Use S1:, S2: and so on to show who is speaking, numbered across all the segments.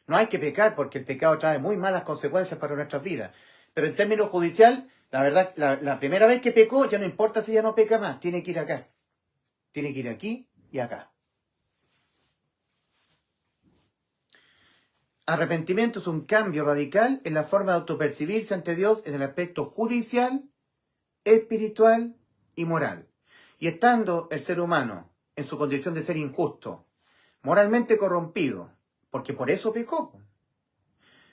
S1: No hay que pecar porque el pecado trae muy malas consecuencias para nuestras vidas. Pero en términos judicial, la verdad, la primera vez que pecó, ya no importa si ya no peca más, tiene que ir acá. Tiene que ir aquí y acá. Arrepentimiento es un cambio radical en la forma de autopercibirse ante Dios en el aspecto judicial, espiritual y moral. Y estando el ser humano en su condición de ser injusto, moralmente corrompido, porque por eso pecó.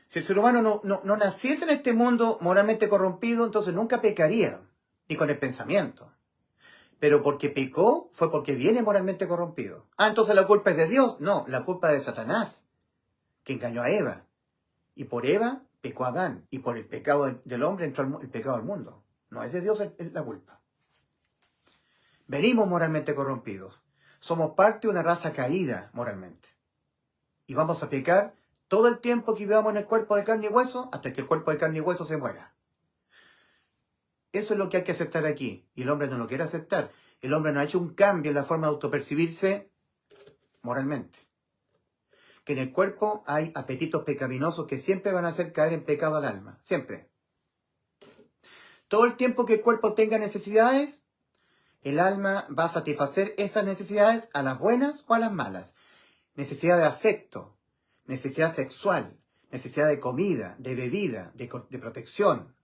S1: Si el ser humano no naciese en este mundo moralmente corrompido, entonces nunca pecaría, ni con el pensamiento. Pero porque pecó, fue porque viene moralmente corrompido. Ah, entonces la culpa es de Dios. No, la culpa es de Satanás, que engañó a Eva. Y por Eva pecó Adán. Y por el pecado del hombre entró el pecado al mundo. No es de Dios la culpa. Venimos moralmente corrompidos. Somos parte de una raza caída moralmente. Y vamos a pecar todo el tiempo que vivamos en el cuerpo de carne y hueso, hasta que el cuerpo de carne y hueso se muera. Eso es lo que hay que aceptar aquí. Y el hombre no lo quiere aceptar. El hombre no ha hecho un cambio en la forma de autopercibirse moralmente. Que en el cuerpo hay apetitos pecaminosos que siempre van a hacer caer en pecado al alma. Siempre. Todo el tiempo que el cuerpo tenga necesidades, el alma va a satisfacer esas necesidades a las buenas o a las malas. Necesidad de afecto, necesidad sexual, necesidad de comida, de bebida, de protección.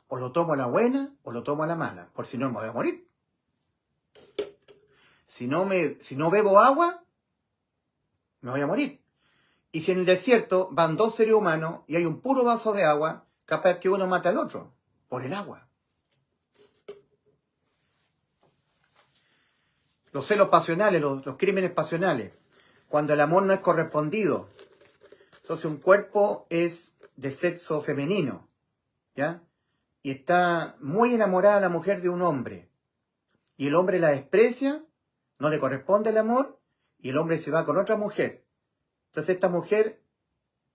S1: O lo tomo a la buena o lo tomo a la mala, por si no me voy a morir. Si no bebo agua, me voy a morir. Y si en el desierto van dos seres humanos y hay un puro vaso de agua, capaz que uno mata al otro, por el agua. Los celos pasionales, los crímenes pasionales, cuando el amor no es correspondido. Entonces un cuerpo es de sexo femenino, ¿ya? Y está muy enamorada la mujer de un hombre. Y el hombre la desprecia, no le corresponde el amor, y el hombre se va con otra mujer. Entonces esta mujer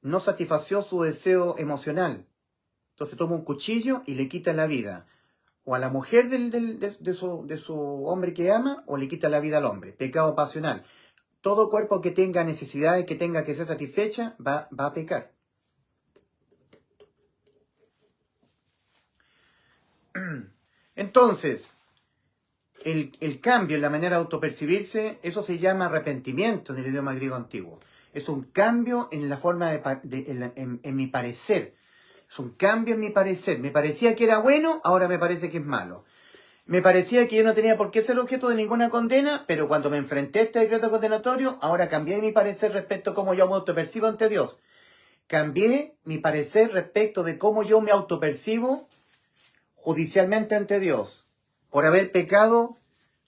S1: no satisfació su deseo emocional. Entonces toma un cuchillo y le quita la vida. O a la mujer de su hombre que ama, o le quita la vida al hombre. Pecado pasional. Todo cuerpo que tenga necesidades, que tenga que ser satisfecha, va a pecar. Entonces, el cambio en la manera de autopercibirse, eso se llama arrepentimiento en el idioma griego antiguo. Es un cambio en la forma en mi parecer. Es un cambio en mi parecer. Me parecía que era bueno, ahora me parece que es malo. Me parecía que yo no tenía por qué ser objeto de ninguna condena, pero cuando me enfrenté a este decreto condenatorio, ahora cambié mi parecer respecto a cómo yo me autopercibo ante Dios. Cambié mi parecer respecto de cómo yo me autopercibo judicialmente ante Dios. Por haber pecado,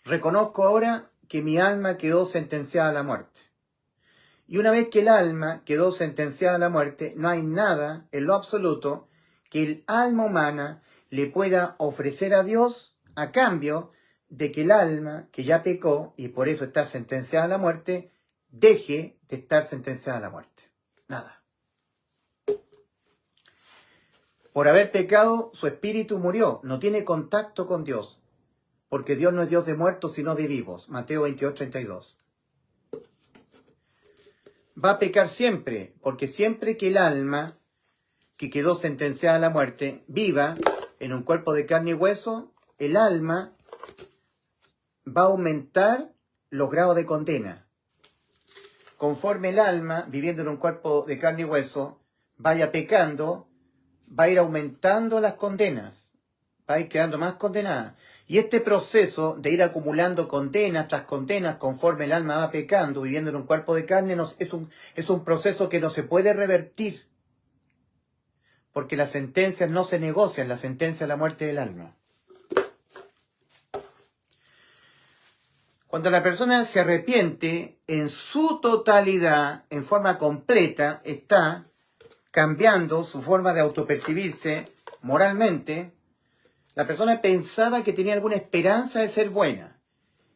S1: reconozco ahora que mi alma quedó sentenciada a la muerte. Y una vez que el alma quedó sentenciada a la muerte, no hay nada en lo absoluto que el alma humana le pueda ofrecer a Dios a cambio de que el alma que ya pecó y por eso está sentenciada a la muerte, deje de estar sentenciada a la muerte. Nada. Por haber pecado, su espíritu murió, no tiene contacto con Dios, porque Dios no es Dios de muertos, sino de vivos. Mateo 22:32. Va a pecar siempre, porque siempre que el alma que quedó sentenciada a la muerte viva en un cuerpo de carne y hueso, el alma va a aumentar los grados de condena. Conforme el alma, viviendo en un cuerpo de carne y hueso, vaya pecando, va a ir aumentando las condenas, va a ir quedando más condenada. Y este proceso de ir acumulando condenas tras condenas conforme el alma va pecando, viviendo en un cuerpo de carne, es un proceso que no se puede revertir. Porque las sentencias no se negocian, la sentencia es la muerte del alma. Cuando la persona se arrepiente en su totalidad, en forma completa, está cambiando su forma de autopercibirse moralmente. La persona pensaba que tenía alguna esperanza de ser buena,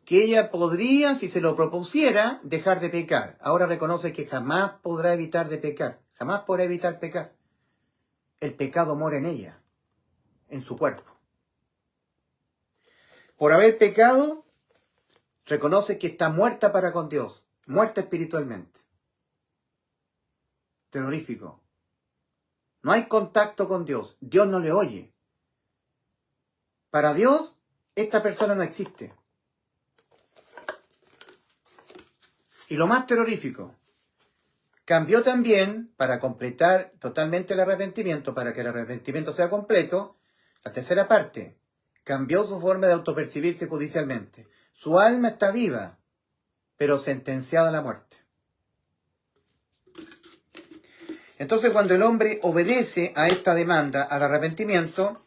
S1: que ella podría, si se lo propusiera, dejar de pecar. Ahora reconoce que jamás podrá evitar de pecar, jamás podrá evitar pecar. El pecado mora en ella, en su cuerpo. Por haber pecado, reconoce que está muerta para con Dios, muerta espiritualmente. terrorífico. No hay contacto con Dios. Dios no le oye. Para Dios, esta persona no existe. Y lo más terrorífico, cambió también, para completar totalmente el arrepentimiento, para que el arrepentimiento sea completo, la tercera parte, cambió su forma de autopercibirse judicialmente. Su alma está viva, pero sentenciada a la muerte. Entonces, cuando el hombre obedece a esta demanda, al arrepentimiento,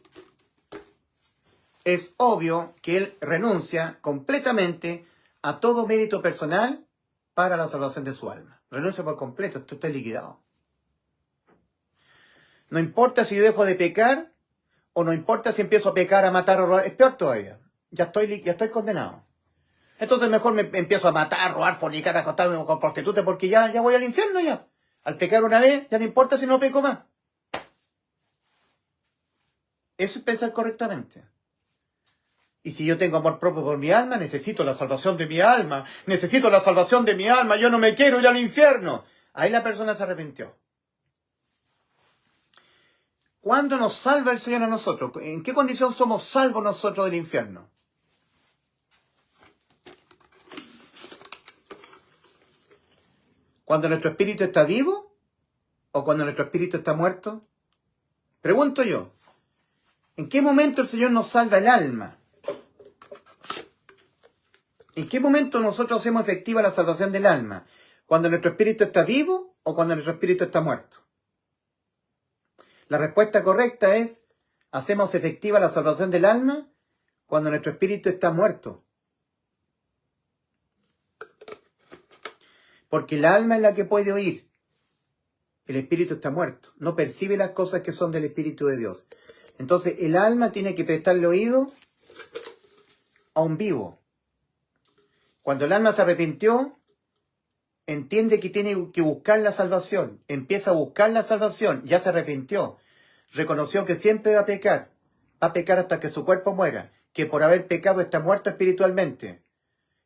S1: es obvio que él renuncia completamente a todo mérito personal para la salvación de su alma. Renuncia por completo, esto está liquidado. No importa si yo dejo de pecar, o no importa si empiezo a pecar, a matar, a robar, es peor todavía. Ya estoy condenado. Entonces mejor me empiezo a matar, robar, fornicar, acostarme con prostitutas, porque ya voy al infierno ya. Al pecar una vez, ya no importa si no peco más. Eso es pensar correctamente. Y si yo tengo amor propio por mi alma, necesito la salvación de mi alma. Necesito la salvación de mi alma. Yo no me quiero ir al infierno. Ahí la persona se arrepintió. ¿Cuándo nos salva el Señor a nosotros? ¿En qué condición somos salvos nosotros del infierno? ¿Cuando nuestro espíritu está vivo? ¿O cuando nuestro espíritu está muerto? Pregunto yo, ¿en qué momento el Señor nos salva el alma? ¿En qué momento nosotros hacemos efectiva la salvación del alma? ¿Cuando nuestro espíritu está vivo o cuando nuestro espíritu está muerto? La respuesta correcta es, hacemos efectiva la salvación del alma cuando nuestro espíritu está muerto. Porque el alma es la que puede oír. El espíritu está muerto. No percibe las cosas que son del Espíritu de Dios. Entonces el alma tiene que prestarle oído a un vivo. Cuando el alma se arrepintió, entiende que tiene que buscar la salvación. Empieza a buscar la salvación. Ya se arrepintió. Reconoció que siempre va a pecar. Va a pecar hasta que su cuerpo muera. Que por haber pecado está muerto espiritualmente.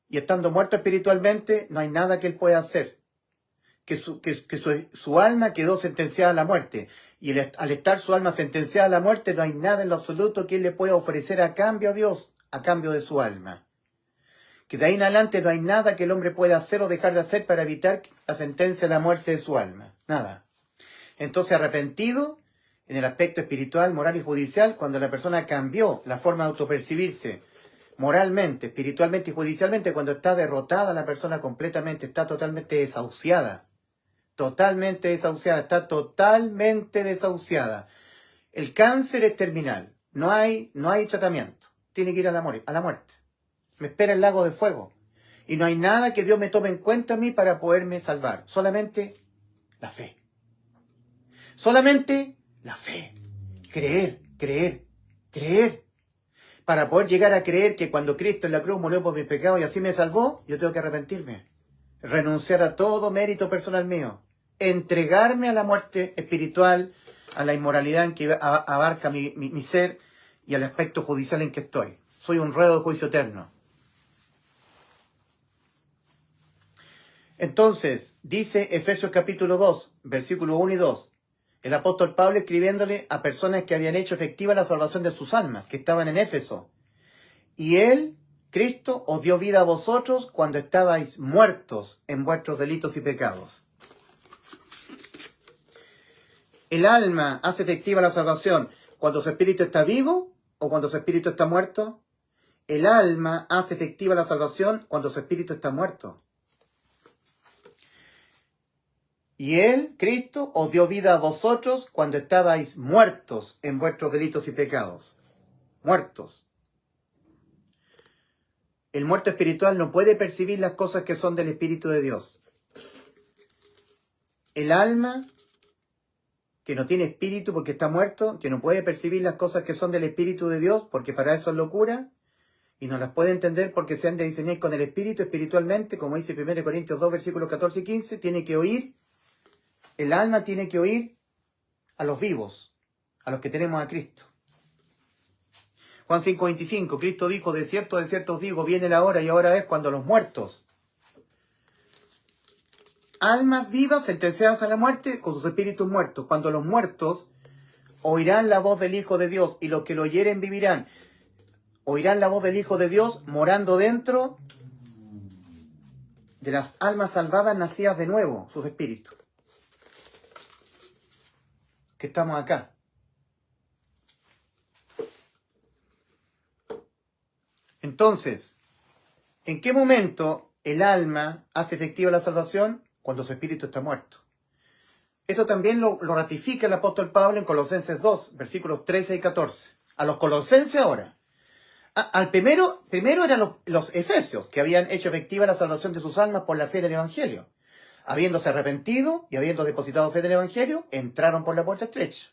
S1: Y estando muerto espiritualmente, no hay nada que él pueda hacer. Que su alma quedó sentenciada a la muerte. Y al estar su alma sentenciada a la muerte, no hay nada en lo absoluto que él le pueda ofrecer a cambio a Dios, a cambio de su alma. Que de ahí en adelante no hay nada que el hombre pueda hacer o dejar de hacer para evitar la sentencia a la muerte de su alma. Nada. Entonces, arrepentido, en el aspecto espiritual, moral y judicial, cuando la persona cambió la forma de autopercibirse moralmente, espiritualmente y judicialmente, cuando está derrotada la persona completamente, está totalmente desahuciada. Totalmente desahuciada, está totalmente desahuciada. El cáncer es terminal. No hay tratamiento. Tiene que ir a la muerte. Me espera el lago de fuego. Y no hay nada que Dios me tome en cuenta a mí para poderme salvar. Solamente la fe. Solamente la fe. Creer, creer, creer. Para poder llegar a creer que cuando Cristo en la cruz murió por mis pecados y así me salvó, yo tengo que arrepentirme. Renunciar a todo mérito personal mío. Entregarme a la muerte espiritual, a la inmoralidad en que abarca mi ser y al aspecto judicial en que estoy. Soy un reo de juicio eterno. Entonces, dice Efesios capítulo 2, versículos 1 y 2, el apóstol Pablo escribiéndole a personas que habían hecho efectiva la salvación de sus almas, que estaban en Éfeso. Y él, Cristo, os dio vida a vosotros cuando estabais muertos en vuestros delitos y pecados. ¿El alma hace efectiva la salvación cuando su espíritu está vivo o cuando su espíritu está muerto? El alma hace efectiva la salvación cuando su espíritu está muerto. Y él, Cristo, os dio vida a vosotros cuando estabais muertos en vuestros delitos y pecados. Muertos. El muerto espiritual no puede percibir las cosas que son del Espíritu de Dios. El alma, que no tiene espíritu porque está muerto, que no puede percibir las cosas que son del Espíritu de Dios porque para él son locura, y no las puede entender porque se han de diseñar con el Espíritu espiritualmente, como dice 1 Corintios 2, versículos 14 y 15, tiene que oír. El alma tiene que oír a los vivos, a los que tenemos a Cristo. Juan 5:25, Cristo dijo, de cierto os digo, viene la hora y ahora es cuando los muertos almas vivas sentenciadas a la muerte con sus espíritus muertos. Cuando los muertos oirán la voz del Hijo de Dios y los que lo oyeren vivirán. Oirán la voz del Hijo de Dios morando dentro de las almas salvadas nacidas de nuevo, sus espíritus. Que estamos acá. Entonces, ¿en qué momento el alma hace efectiva la salvación? Cuando su espíritu está muerto. Esto también lo ratifica el apóstol Pablo en Colosenses 2, versículos 13 y 14. A los colosenses ahora. Al primero eran los efesios, que habían hecho efectiva la salvación de sus almas por la fe del Evangelio. Habiéndose arrepentido y habiendo depositado fe del Evangelio, entraron por la puerta estrecha.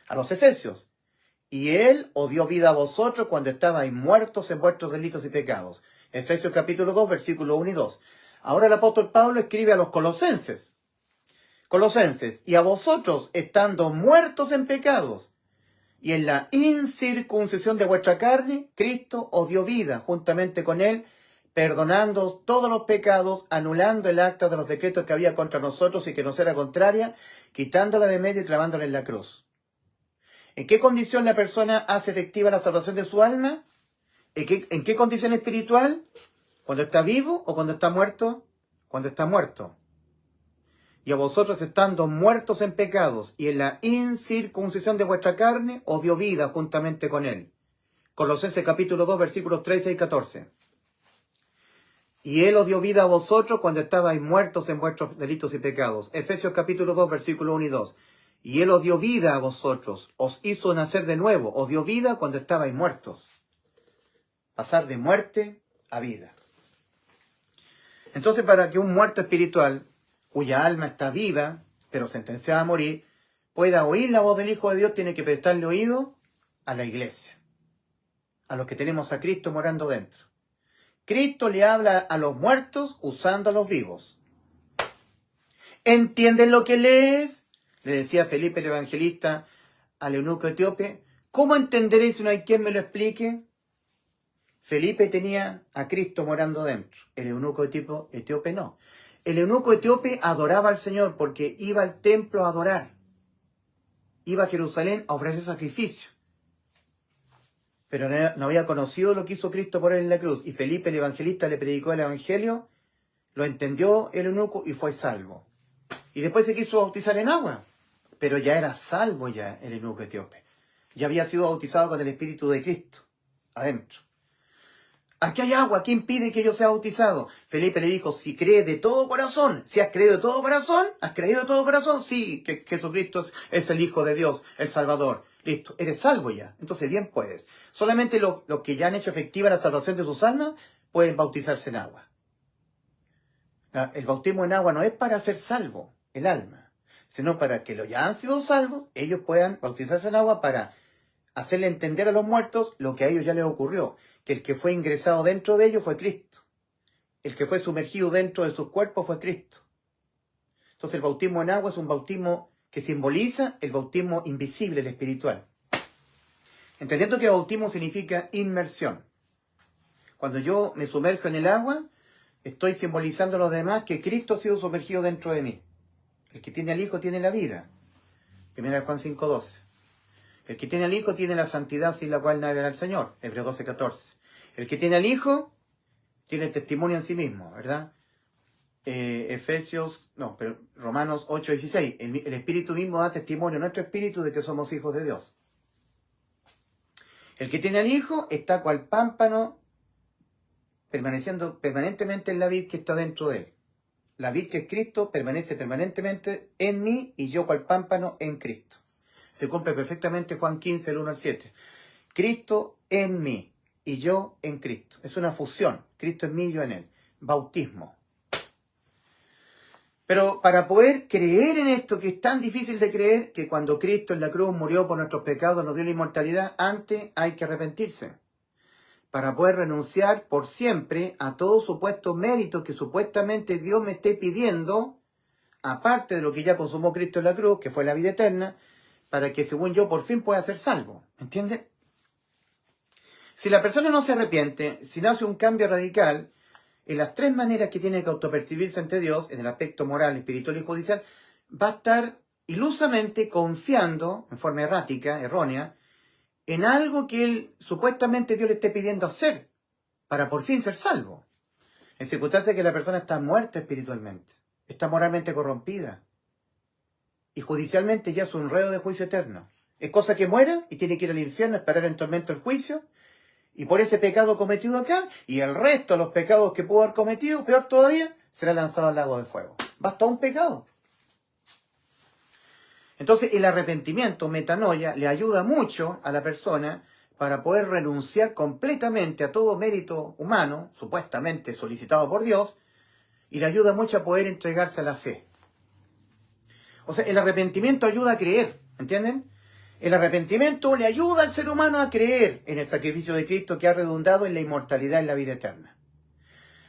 S1: A los efesios. Y Él os dio vida a vosotros cuando estabais muertos en vuestros delitos y pecados. Efesios capítulo 2, versículos 1 y 2. Ahora el apóstol Pablo escribe a los colosenses. Colosenses, y a vosotros, estando muertos en pecados, y en la incircuncisión de vuestra carne, Cristo os dio vida juntamente con Él, perdonándoos todos los pecados, anulando el acta de los decretos que había contra nosotros y que nos era contraria, quitándola de medio y clavándola en la cruz. ¿En qué condición la persona hace efectiva la salvación de su alma? ¿En qué condición espiritual? ¿Cuando está vivo o cuando está muerto? Cuando está muerto. Y a vosotros, estando muertos en pecados y en la incircuncisión de vuestra carne, os dio vida juntamente con Él. Colosenses capítulo 2, versículos 13 y 14. Y Él os dio vida a vosotros cuando estabais muertos en vuestros delitos y pecados. Efesios capítulo 2, versículos 1 y 2. Y Él os dio vida a vosotros, os hizo nacer de nuevo, os dio vida cuando estabais muertos. Pasar de muerte a vida. Entonces, para que un muerto espiritual, cuya alma está viva, pero sentenciada a morir, pueda oír la voz del Hijo de Dios, tiene que prestarle oído a la iglesia, a los que tenemos a Cristo morando dentro. Cristo le habla a los muertos usando a los vivos. ¿Entienden lo que lees? Le decía Felipe el evangelista al eunuco etíope. ¿Cómo entenderéis si no hay quien me lo explique? Felipe tenía a Cristo morando dentro. El eunuco etíope no. El eunuco etíope adoraba al Señor porque iba al templo a adorar. Iba a Jerusalén a ofrecer sacrificio. Pero no había conocido lo que hizo Cristo por él en la cruz. Y Felipe el evangelista le predicó el evangelio, lo entendió el eunuco y fue salvo. Y después se quiso bautizar en agua. Pero ya era salvo ya el eunuco etíope. Ya había sido bautizado con el Espíritu de Cristo adentro. Aquí hay agua, ¿qué impide que yo sea bautizado? Felipe le dijo, si crees de todo corazón, si has creído de todo corazón, ¿has creído de todo corazón? Sí, que Jesucristo es el Hijo de Dios, el Salvador. Listo, eres salvo ya, entonces bien puedes. Solamente los que ya han hecho efectiva la salvación de sus almas pueden bautizarse en agua. El bautismo en agua no es para ser salvo el alma, sino para que los ya han sido salvos, ellos puedan bautizarse en agua para hacerle entender a los muertos lo que a ellos ya les ocurrió, que el que fue ingresado dentro de ellos fue Cristo. El que fue sumergido dentro de sus cuerpos fue Cristo. Entonces el bautismo en agua es un bautismo que simboliza el bautismo invisible, el espiritual. Entendiendo que el bautismo significa inmersión. Cuando yo me sumerjo en el agua, estoy simbolizando a los demás que Cristo ha sido sumergido dentro de mí. El que tiene al Hijo tiene la vida. 1 Juan 5:12. El que tiene al Hijo tiene la santidad sin la cual nadie verá al Señor. Hebreos 12:14. El que tiene al Hijo tiene el testimonio en sí mismo, ¿verdad? Romanos 8:16. El Espíritu mismo da testimonio a nuestro espíritu de que somos hijos de Dios. El que tiene al Hijo está cual pámpano permaneciendo permanentemente en la vid que está dentro de él. La vid que es Cristo permanece permanentemente en mí y yo cual pámpano en Cristo. Se cumple perfectamente Juan 15, el 1 al 7. Cristo en mí y yo en Cristo. Es una fusión. Cristo en mí y yo en él. Bautismo. Pero para poder creer en esto, que es tan difícil de creer, que cuando Cristo en la cruz murió por nuestros pecados, nos dio la inmortalidad, antes hay que arrepentirse. Para poder renunciar por siempre a todo supuesto mérito que supuestamente Dios me esté pidiendo, aparte de lo que ya consumó Cristo en la cruz, que fue la vida eterna, para que según yo por fin pueda ser salvo. ¿Entiende? Si la persona no se arrepiente, si no hace un cambio radical, en las tres maneras que tiene que autopercibirse ante Dios, en el aspecto moral, espiritual y judicial, va a estar ilusamente confiando, en forma errática, errónea, en algo que él, supuestamente Dios le esté pidiendo hacer, para por fin ser salvo. En circunstancias que la persona está muerta espiritualmente, está moralmente corrompida, y judicialmente ya es un reo de juicio eterno. Es cosa que muera y tiene que ir al infierno, esperar en tormento el juicio, y por ese pecado cometido acá, y el resto de los pecados que pudo haber cometido, peor todavía, será lanzado al lago de fuego. Basta un pecado. Entonces el arrepentimiento, metanoia, le ayuda mucho a la persona para poder renunciar completamente a todo mérito humano, supuestamente solicitado por Dios, y le ayuda mucho a poder entregarse a la fe. O sea, el arrepentimiento ayuda a creer, ¿entienden? El arrepentimiento le ayuda al ser humano a creer en el sacrificio de Cristo que ha redundado en la inmortalidad en la vida eterna.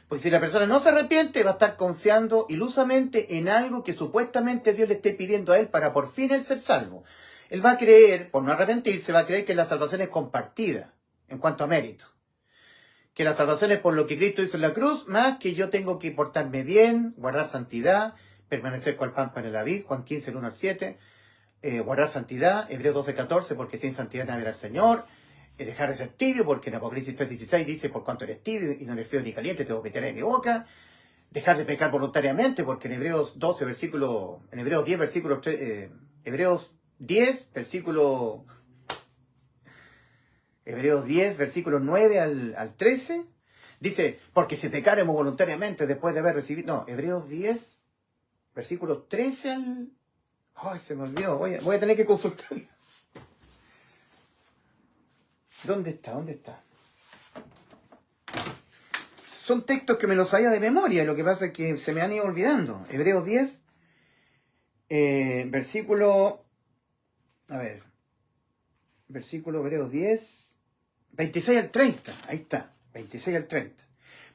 S1: Pues si la persona no se arrepiente, va a estar confiando ilusamente en algo que supuestamente Dios le esté pidiendo a él para por fin él ser salvo. Él va a creer, por no arrepentirse, va a creer que la salvación es compartida en cuanto a mérito. Que la salvación es por lo que Cristo hizo en la cruz, más que yo tengo que portarme bien, guardar santidad, permanecer cual pámpano en la vid, Juan 15, el 1 al 7, guardar santidad, Hebreos 12, 14, porque sin santidad no verá al Señor, dejar de ser tibio, porque en Apocalipsis 3:16 dice, por cuanto eres tibio y no eres frío ni caliente, te vomitaré en mi boca. Dejar de pecar voluntariamente, porque en Hebreos 12, versículo, en Hebreos 10, versículo, Hebreos 10, versículo, Hebreos 10, versículos 9 al 13, dice, porque si pecaremos voluntariamente después de haber recibido, no, Hebreos 10, versículos 13 al, ay, se me olvidó, voy a tener que consultar. ¿Dónde está? ¿Dónde está? Son textos que me los sabía de memoria, lo que pasa es que se me han ido olvidando. Hebreos 10, versículo, a ver, versículo Hebreos 10, 26 al 30, ahí está, 26 al 30.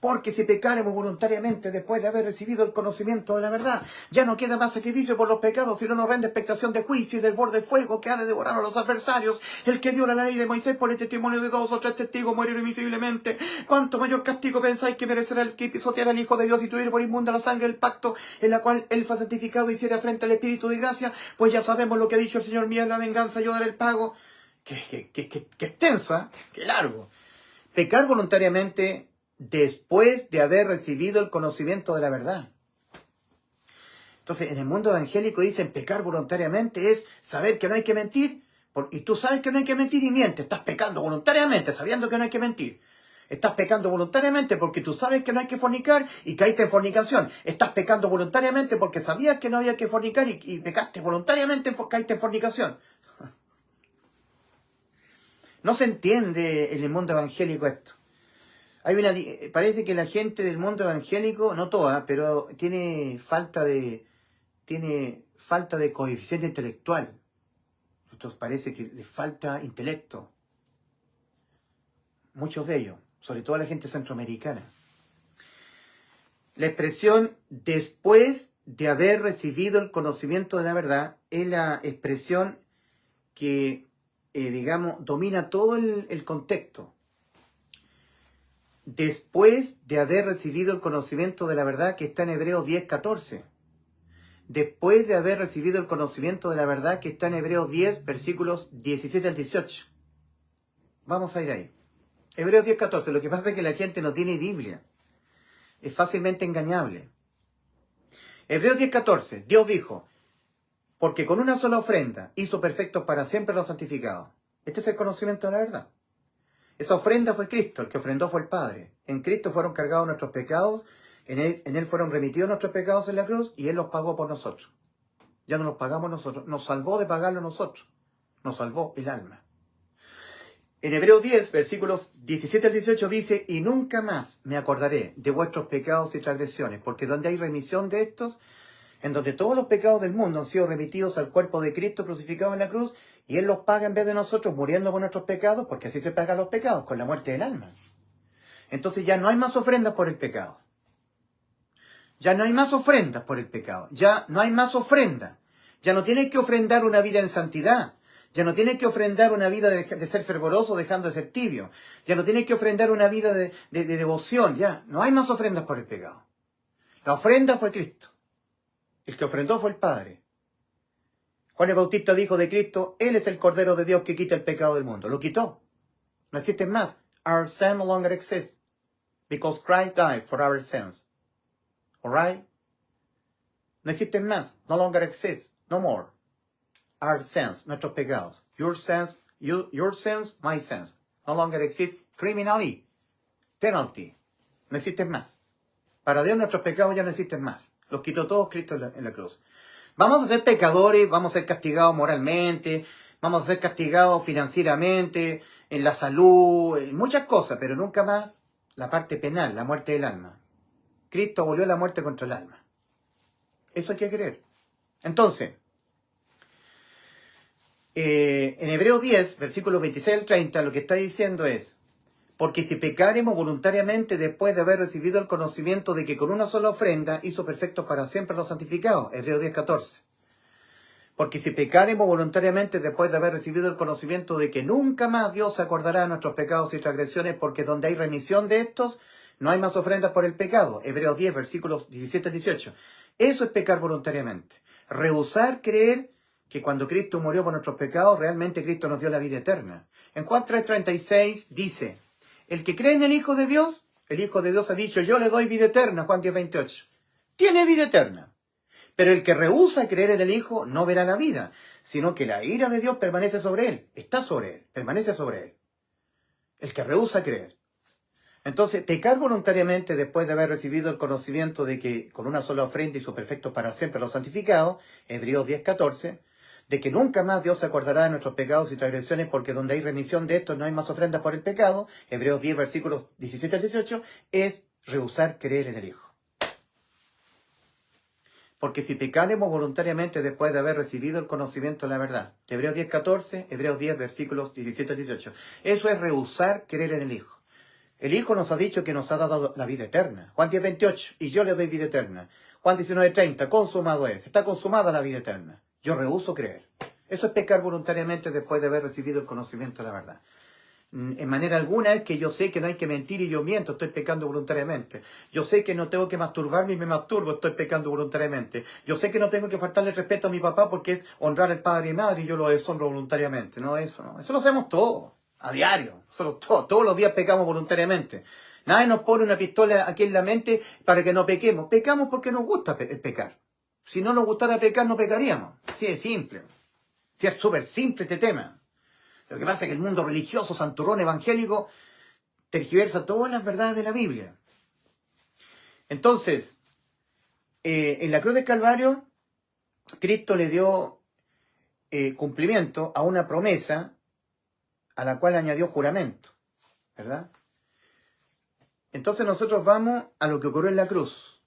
S1: Porque si pecaremos voluntariamente después de haber recibido el conocimiento de la verdad, ya no queda más sacrificio por los pecados, sino nos rende expectación de juicio y del borde de fuego que ha de devorar a los adversarios. El que dio la ley de Moisés por el testimonio de 2 o 3 testigos murieron invisiblemente. ¿Cuánto mayor castigo pensáis que merecerá el que pisoteara al Hijo de Dios y tuviera por inmunda la sangre del pacto en la cual él fue santificado y hiciera frente al Espíritu de gracia? Pues ya sabemos lo que ha dicho el Señor, mía es la venganza, yo daré el pago. Qué extenso, ¿eh? Qué largo. Pecar voluntariamente después de haber recibido el conocimiento de la verdad. Entonces, en el mundo evangélico dicen pecar voluntariamente es saber que no hay que mentir, y tú sabes que no hay que mentir y mientes. Estás pecando voluntariamente sabiendo que no hay que mentir. Estás pecando voluntariamente porque tú sabes que no hay que fornicar y caíste en fornicación. Estás pecando voluntariamente porque sabías que no había que fornicar y pecaste voluntariamente, caíste en fornicación. No se entiende en el mundo evangélico esto. Parece que la gente del mundo evangélico, no toda, pero tiene falta de coeficiente intelectual. Entonces parece que les falta intelecto. Muchos de ellos, sobre todo la gente centroamericana. La expresión después de haber recibido el conocimiento de la verdad es la expresión que, domina todo el contexto. Después de haber recibido el conocimiento de la verdad que está en Hebreos 10, 14. Después de haber recibido el conocimiento de la verdad que está en Hebreos 10, versículos 17 al 18. Vamos a ir ahí. Hebreos 10, 14. Lo que pasa es que la gente no tiene Biblia. Es fácilmente engañable. Hebreos 10, 14. Dios dijo, porque con una sola ofrenda hizo perfectos para siempre los santificados. Este es el conocimiento de la verdad. Esa ofrenda fue Cristo, el que ofrendó fue el Padre. En Cristo fueron cargados nuestros pecados, en él fueron remitidos nuestros pecados en la cruz y Él los pagó por nosotros. Ya no los pagamos nosotros, nos salvó de pagarlo nosotros, nos salvó el alma. En Hebreos 10, versículos 17 al 18 dice, y nunca más me acordaré de vuestros pecados y transgresiones, porque donde hay remisión de estos, en donde todos los pecados del mundo han sido remitidos al cuerpo de Cristo crucificado en la cruz, y Él los paga en vez de nosotros, muriendo por nuestros pecados, porque así se pagan los pecados, con la muerte del alma. Entonces ya no hay más ofrendas por el pecado. Ya no hay más ofrendas por el pecado. Ya no hay más ofrendas. Ya no tienes que ofrendar una vida en santidad. Ya no tienes que ofrendar una vida de ser fervoroso dejando de ser tibio. Ya no tienes que ofrendar una vida de devoción. Ya, no hay más ofrendas por el pecado. La ofrenda fue Cristo. El que ofrendó fue el Padre. Juan el Bautista dijo de Cristo, Él es el Cordero de Dios que quita el pecado del mundo. Lo quitó. No existen más. Our sin no longer exists. Because Christ died for our sins. Alright? No existen más. No longer exist. No more. Our sins, nuestros pecados. Your sins, my sins. No longer exist. Criminally. Penalty. No existen más. Para Dios nuestros pecados ya no existen más. Los quitó todos Cristo en la cruz. Vamos a ser pecadores, vamos a ser castigados moralmente, vamos a ser castigados financieramente, en la salud, en muchas cosas, pero nunca más la parte penal, la muerte del alma. Cristo abolió la muerte contra el alma. Eso hay que creer. Entonces, en Hebreos 10, versículos 26 al 30, lo que está diciendo es, porque si pecaremos voluntariamente después de haber recibido el conocimiento de que con una sola ofrenda hizo perfectos para siempre los santificados. Hebreos 10, 14. Porque si pecaremos voluntariamente después de haber recibido el conocimiento de que nunca más Dios se acordará de nuestros pecados y transgresiones, porque donde hay remisión de estos, no hay más ofrendas por el pecado. Hebreos 10, versículos 17 al 18. Eso es pecar voluntariamente. Rehusar creer que cuando Cristo murió por nuestros pecados, realmente Cristo nos dio la vida eterna. En Juan 3:36 dice, el que cree en el Hijo de Dios ha dicho, yo le doy vida eterna, Juan 10:28. Tiene vida eterna. Pero el que rehúsa creer en el Hijo no verá la vida, sino que la ira de Dios permanece sobre él, está sobre él, permanece sobre él. El que rehúsa creer. Entonces, pecar voluntariamente después de haber recibido el conocimiento de que con una sola ofrenda hizo perfectos para siempre los santificados, Hebreos 10:14, de que nunca más Dios se acordará de nuestros pecados y transgresiones, porque donde hay remisión de estos no hay más ofrendas por el pecado, Hebreos 10, versículos 17 al 18, es rehusar creer en el Hijo. Porque si pecaremos voluntariamente después de haber recibido el conocimiento de la verdad, Hebreos 10:14, Hebreos 10, versículos 17 al 18, eso es rehusar creer en el Hijo. El Hijo nos ha dicho que nos ha dado la vida eterna. Juan 10:28, y yo le doy vida eterna. Juan 19:30, consumado es. Está consumada la vida eterna. Yo rehúso creer. Eso es pecar voluntariamente después de haber recibido el conocimiento de la verdad. En manera alguna es que yo sé que no hay que mentir y yo miento, estoy pecando voluntariamente. Yo sé que no tengo que masturbarme y me masturbo, estoy pecando voluntariamente. Yo sé que no tengo que faltarle respeto a mi papá porque es honrar al padre y madre y yo lo deshonro voluntariamente. No, eso lo hacemos todos. A diario, todos los días pecamos voluntariamente. Nadie nos pone una pistola aquí en la mente para que no pequemos. Pecamos porque nos gusta el pecar. Si no nos gustara pecar, no pecaríamos. Así de simple. Sí, es súper simple este tema. Lo que pasa es que el mundo religioso, santurrón, evangélico, tergiversa todas las verdades de la Biblia. Entonces, en la cruz del Calvario, Cristo le dio cumplimiento a una promesa a la cual añadió juramento, ¿verdad? Entonces nosotros vamos a lo que ocurrió en la cruz.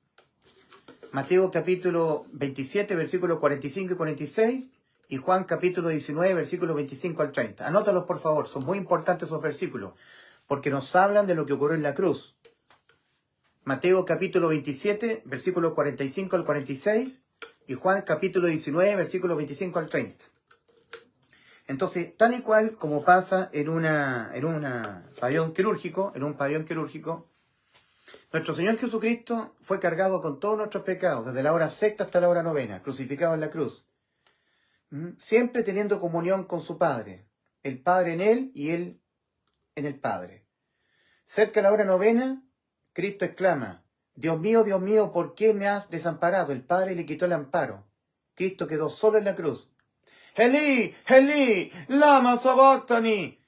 S1: Mateo capítulo 27, versículos 45 y 46, y Juan capítulo 19, versículos 25 al 30. Anótalos por favor, son muy importantes esos versículos, porque nos hablan de lo que ocurrió en la cruz. Mateo capítulo 27, versículos 45 al 46, y Juan capítulo 19, versículos 25 al 30. Entonces, tal y cual como pasa en un pabellón quirúrgico, nuestro Señor Jesucristo fue cargado con todos nuestros pecados, desde la hora sexta hasta la hora novena, crucificado en la cruz. Siempre teniendo comunión con su Padre, el Padre en Él y Él en el Padre. Cerca de la hora novena, Cristo exclama, Dios mío, ¿por qué me has desamparado? El Padre le quitó el amparo. Cristo quedó solo en la cruz. Elí, Elí, lama sabactani.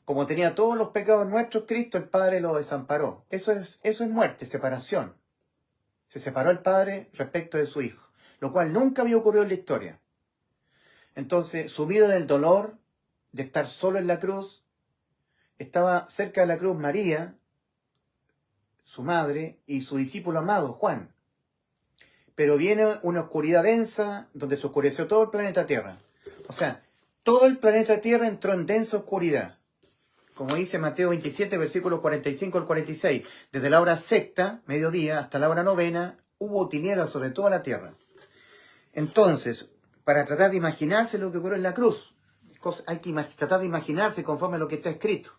S1: Como tenía todos los pecados nuestros, Cristo, el Padre lo desamparó. Eso es muerte, separación. Se separó el Padre respecto de su Hijo, lo cual nunca había ocurrido en la historia. Entonces, sumido en el dolor de estar solo en la cruz, estaba cerca de la cruz María, su madre, y su discípulo amado, Juan. Pero viene una oscuridad densa, donde se oscureció todo el planeta Tierra. O sea, todo el planeta Tierra entró en densa oscuridad. Como dice Mateo 27, versículos 45 al 46. Desde la hora sexta, mediodía, hasta la hora novena, hubo tinieblas sobre toda la tierra. Entonces, para tratar de imaginarse lo que ocurrió en la cruz, hay que tratar de imaginarse conforme a lo que está escrito.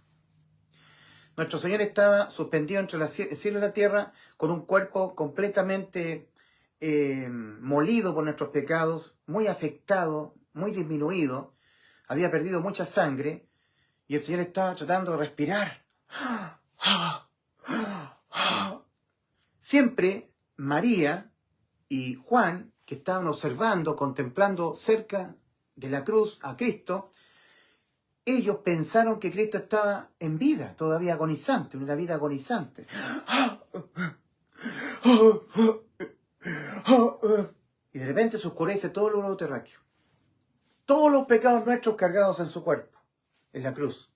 S1: Nuestro Señor estaba suspendido entre el cielo y la tierra con un cuerpo completamente molido por nuestros pecados, muy afectado, muy disminuido, había perdido mucha sangre y el Señor estaba tratando de respirar. Siempre María y Juan, que estaban observando, contemplando cerca de la cruz a Cristo, ellos pensaron que Cristo estaba en vida, todavía agonizante, una vida agonizante. Y de repente se oscurece todo el globo terráqueo. Todos los pecados nuestros cargados en su cuerpo, en la cruz.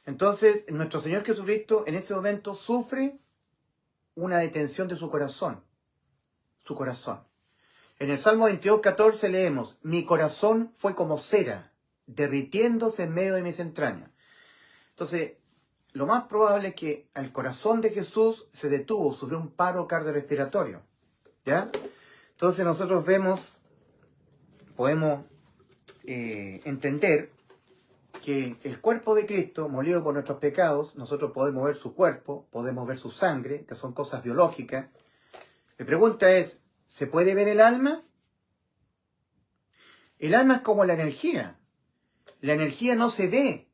S1: Entonces, nuestro Señor Jesucristo en ese momento sufre una detención de su corazón. Su corazón. En el Salmo 22:14 leemos: mi corazón fue como cera, derritiéndose en medio de mis entrañas. Entonces, lo más probable es que el corazón de Jesús se detuvo, sufrió un paro cardiorrespiratorio. ¿Ya? Entonces nosotros podemos entender que el cuerpo de Cristo, molido por nuestros pecados, nosotros podemos ver su cuerpo, podemos ver su sangre, que son cosas biológicas. La pregunta es, ¿se puede ver el alma? El alma es como la energía. La energía no se ve,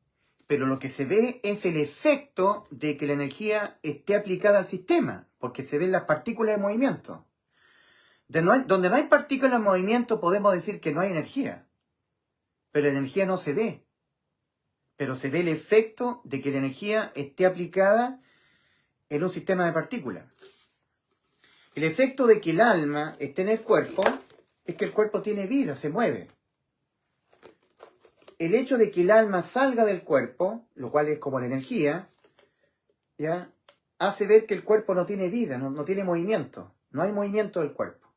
S1: pero lo que se ve es el efecto de que la energía esté aplicada al sistema, porque se ven las partículas de movimiento. Donde no hay partículas en movimiento podemos decir que no hay energía, pero la energía no se ve. Pero se ve el efecto de que la energía esté aplicada en un sistema de partículas. El efecto de que el alma esté en el cuerpo es que el cuerpo tiene vida, se mueve. El hecho de que el alma salga del cuerpo, lo cual es como la energía, ¿ya?, hace ver que el cuerpo no tiene vida, no tiene movimiento. No hay movimiento del cuerpo.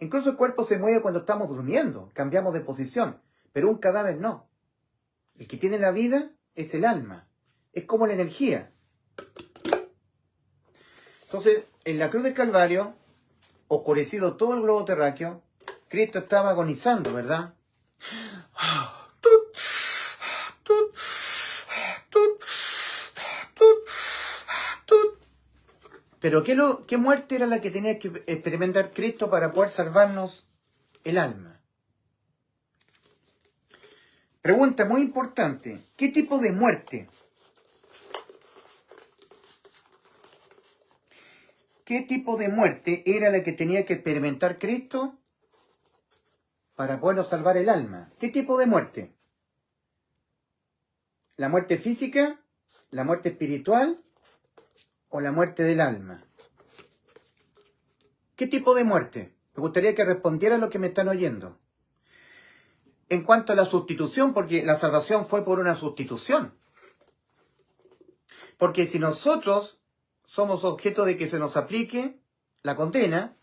S1: Incluso el cuerpo se mueve cuando estamos durmiendo, cambiamos de posición, pero un cadáver no. El que tiene la vida es el alma, es como la energía. Entonces, en la cruz del Calvario, oscurecido todo el globo terráqueo, Cristo estaba agonizando, ¿verdad? Pero ¿qué muerte era la que tenía que experimentar Cristo para poder salvarnos el alma? Pregunta muy importante. ¿Qué tipo de muerte? ¿Qué tipo de muerte era la que tenía que experimentar Cristo para podernos salvar el alma? ¿Qué tipo de muerte? ¿La muerte física? ¿La muerte espiritual? ¿O la muerte del alma? ¿Qué tipo de muerte? Me gustaría que respondieran los que me están oyendo. En cuanto a la sustitución, porque la salvación fue por una sustitución. Porque si nosotros somos objeto de que se nos aplique la condena,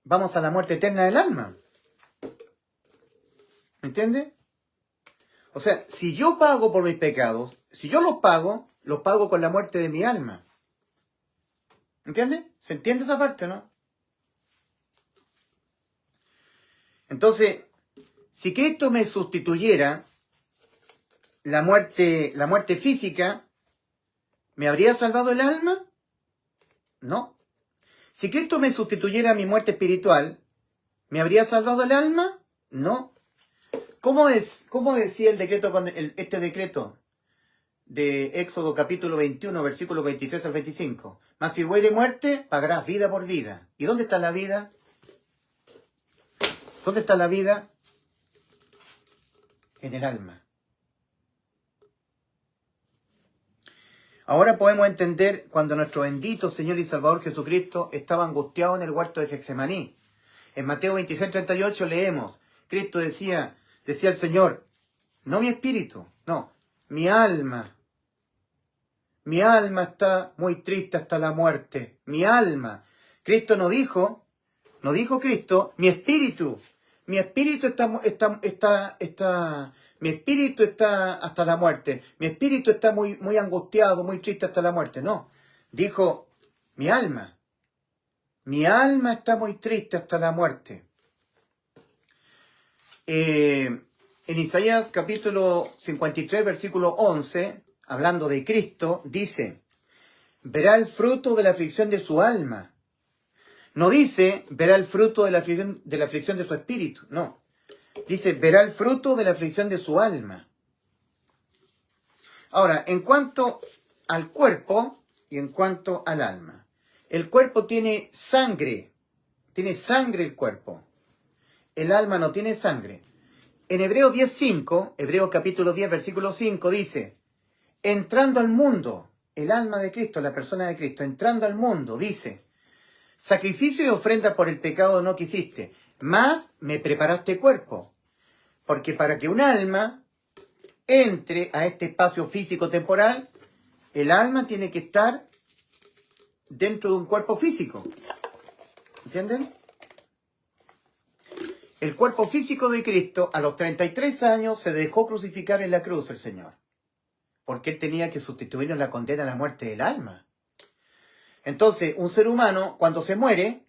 S1: vamos a la muerte eterna del alma. ¿Me entiende? O sea, si yo pago por mis pecados, si yo los pago con la muerte de mi alma. ¿Entiende? ¿Se entiende esa parte, no? Entonces, si Cristo me sustituyera la muerte física, ¿me habría salvado el alma? No. Si Cristo me sustituyera mi muerte espiritual, ¿me habría salvado el alma? No. ¿Cómo decía el decreto, este decreto de Éxodo capítulo 21, versículos 23 al 25? Mas si hubiere muerte, pagarás vida por vida. ¿Y dónde está la vida? ¿Dónde está la vida? En el alma. Ahora podemos entender cuando nuestro bendito Señor y Salvador Jesucristo estaba angustiado en el huerto de Getsemaní. En Mateo 26:38 leemos, Cristo decía el Señor, no mi espíritu, no, mi alma está muy triste hasta la muerte, mi alma. Cristo no dijo Cristo, mi espíritu mi espíritu está hasta la muerte, mi espíritu está muy, muy angustiado, muy triste hasta la muerte. No, dijo, mi alma está muy triste hasta la muerte. En Isaías capítulo 53, versículo 11, hablando de Cristo, dice, verá el fruto de la aflicción de su alma. No dice, verá el fruto de la aflicción de su espíritu, no. Dice, verá el fruto de la aflicción de su alma. Ahora, en cuanto al cuerpo y en cuanto al alma. El cuerpo tiene sangre el cuerpo. El alma no tiene sangre. En Hebreos 10:5, Hebreos capítulo 10, versículo 5, dice, entrando al mundo, el alma de Cristo, la persona de Cristo, entrando al mundo, dice, sacrificio y ofrenda por el pecado no quisiste, mas me preparaste cuerpo. Porque para que un alma entre a este espacio físico-temporal, el alma tiene que estar dentro de un cuerpo físico. ¿Entienden? El cuerpo físico de Cristo, a los 33 años, se dejó crucificar en la cruz el Señor. Porque Él tenía que sustituirnos la condena a la muerte del alma. Entonces, un ser humano, cuando se muere,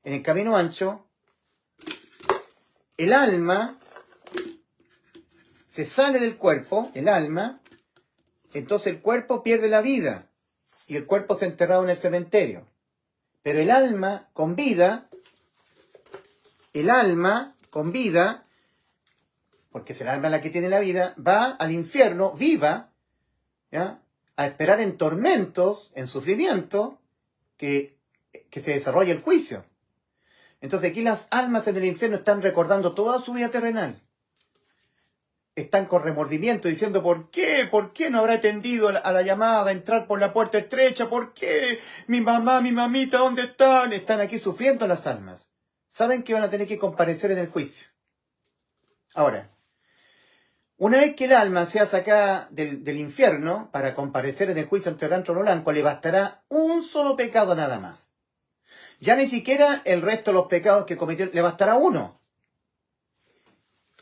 S1: en el camino ancho, el alma se sale del cuerpo, el alma, entonces el cuerpo pierde la vida y el cuerpo se enterrado en el cementerio. Pero el alma con vida, porque es el alma la que tiene la vida, va al infierno viva, ¿ya?, a esperar en tormentos, en sufrimiento, que se desarrolle el juicio. Entonces aquí las almas en el infierno están recordando toda su vida terrenal. Están con remordimiento diciendo, ¿por qué? ¿Por qué no habrá atendido a la llamada, a entrar por la puerta estrecha? ¿Por qué? Mi mamá, mi mamita, ¿dónde están? Están aquí sufriendo las almas. Saben que van a tener que comparecer en el juicio. Ahora, una vez que el alma sea sacada del infierno para comparecer en el juicio ante el gran trono blanco, le bastará un solo pecado nada más. Ya ni siquiera el resto de los pecados que cometió, le bastará uno.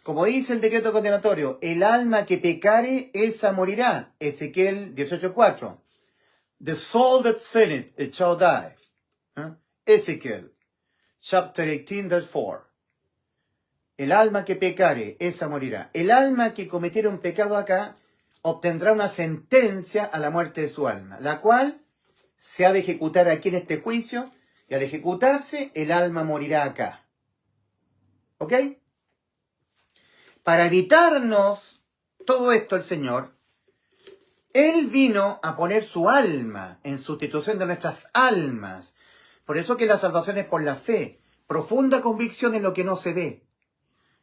S1: Como dice el decreto condenatorio, el alma que pecare, esa morirá. Ezequiel 18:4. The soul that sinneth, it shall die. Ezequiel, chapter 18, verse 4. El alma que pecare, esa morirá. El alma que cometiera un pecado acá, obtendrá una sentencia a la muerte de su alma, la cual se ha de ejecutar aquí en este juicio, y al ejecutarse, el alma morirá acá. ¿Ok? Para evitarnos todo esto, el Señor, Él vino a poner su alma en sustitución de nuestras almas. Por eso que la salvación es por la fe, profunda convicción en lo que no se ve.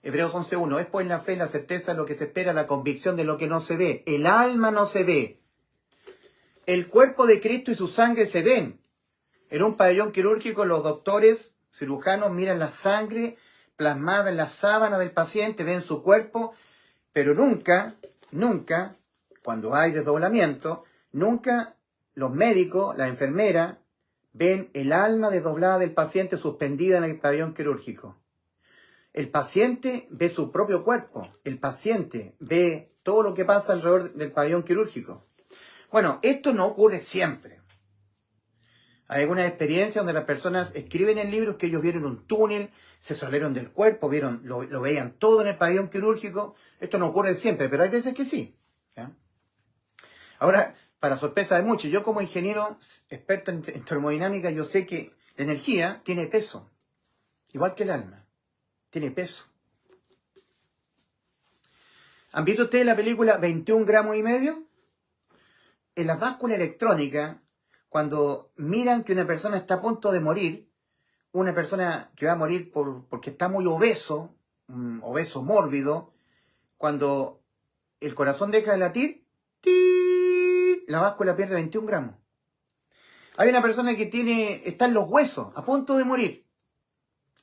S1: Hebreos 11:1, es pues la fe, la certeza de lo que se espera, la convicción de lo que no se ve. El alma no se ve. El cuerpo de Cristo y su sangre se ven. En un pabellón quirúrgico, los doctores, cirujanos, miran la sangre plasmada en la sábana del paciente, ven su cuerpo, pero nunca, cuando hay desdoblamiento, nunca los médicos, la enfermera, ven el alma desdoblada del paciente suspendida en el pabellón quirúrgico. El paciente ve su propio cuerpo, el paciente ve todo lo que pasa alrededor del pabellón quirúrgico. Bueno, esto no ocurre siempre. Hay algunas experiencias donde las personas escriben en libros que ellos vieron un túnel, se salieron del cuerpo, lo veían todo en el pabellón quirúrgico. Esto no ocurre siempre, pero hay veces que sí. ¿Ya? Ahora, para sorpresa de muchos, yo como ingeniero experto en termodinámica, yo sé que la energía tiene peso, igual que el alma, tiene peso. ¿Han visto ustedes la película 21 gramos y medio? En la báscula electrónica, cuando miran que una persona está a punto de morir, una persona que va a morir porque está muy obeso, obeso mórbido, cuando el corazón deja de latir, ¡tí!, la báscula pierde 21 gramos. Hay una persona que está en los huesos, a punto de morir,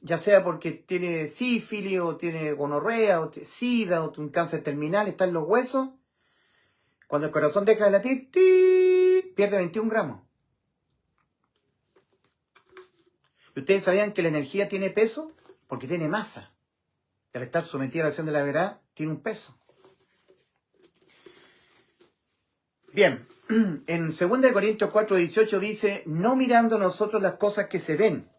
S1: ya sea porque tiene sífilis, o tiene gonorrea, o sida, o un cáncer terminal, está en los huesos. Cuando el corazón deja de latir, ¡tí!, pierde 21 gramos. ¿Y ustedes sabían que la energía tiene peso? Porque tiene masa. Y al estar sometida a la acción de la gravedad, tiene un peso. Bien, en 2 Corintios 4:18 dice, no mirando nosotros las cosas que se ven,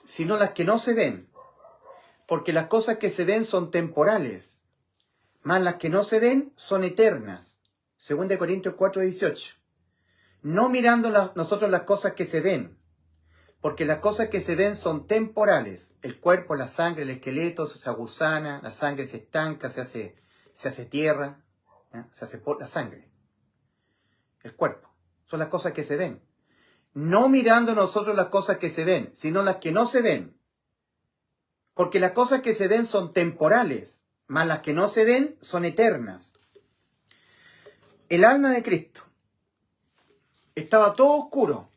S1: sino las que no se ven. Porque las cosas que se ven son temporales, mas las que no se ven son eternas. 2 Corintios 4:18. No mirando nosotros las cosas que se ven, porque las cosas que se ven son temporales. El cuerpo, la sangre, el esqueleto se agusana, la sangre se estanca, se hace tierra, se hace la sangre. El cuerpo. Son las cosas que se ven. No mirando nosotros las cosas que se ven, sino las que no se ven. Porque las cosas que se ven son temporales, mas las que no se ven son eternas. El alma de Cristo estaba todo oscuro.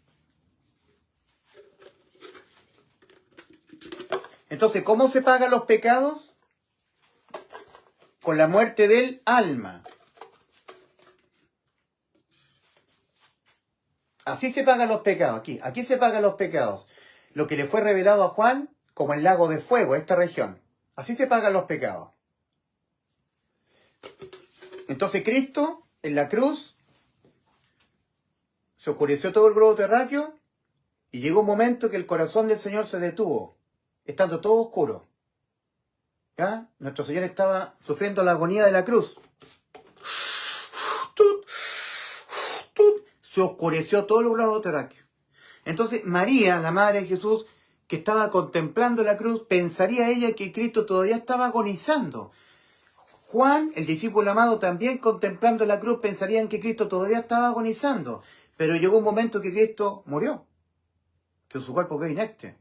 S1: Entonces, ¿cómo se pagan los pecados? Con la muerte del alma. Así se pagan los pecados, aquí se pagan los pecados. Lo que le fue revelado a Juan, como el lago de fuego, esta región. Así se pagan los pecados. Entonces Cristo, en la cruz, se oscureció todo el globo terráqueo y llegó un momento que el corazón del Señor se detuvo, estando todo oscuro. ¿Ya? Nuestro Señor estaba sufriendo la agonía de la cruz. Se oscureció todo el globo terráqueo. Entonces María, la madre de Jesús, que estaba contemplando la cruz, pensaría ella que Cristo todavía estaba agonizando. Juan, el discípulo amado, también contemplando la cruz, pensarían que Cristo todavía estaba agonizando. Pero llegó un momento que Cristo murió, que su cuerpo quedó inerte.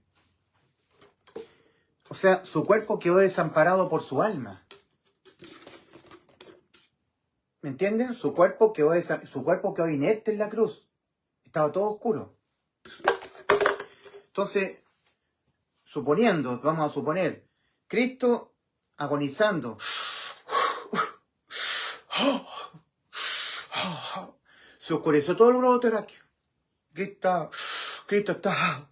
S1: O sea, su cuerpo quedó desamparado por su alma. ¿Me entienden? Su cuerpo quedó inerte en la cruz. Estaba todo oscuro. Entonces, vamos a suponer, Cristo agonizando. Se oscureció todo el globo terráqueo. Cristo está.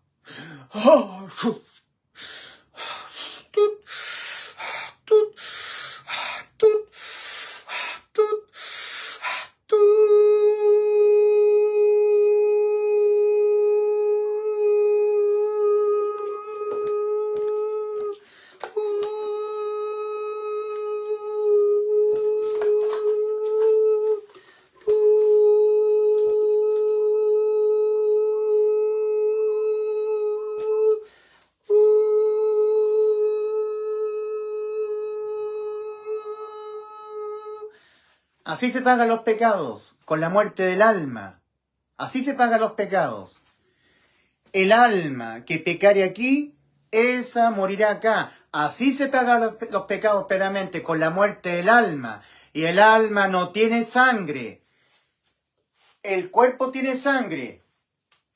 S1: Así se pagan los pecados, con la muerte del alma. Así se pagan los pecados. El alma que pecare aquí, esa morirá acá. Así se pagan los pecados plenamente, con la muerte del alma. Y el alma no tiene sangre. El cuerpo tiene sangre,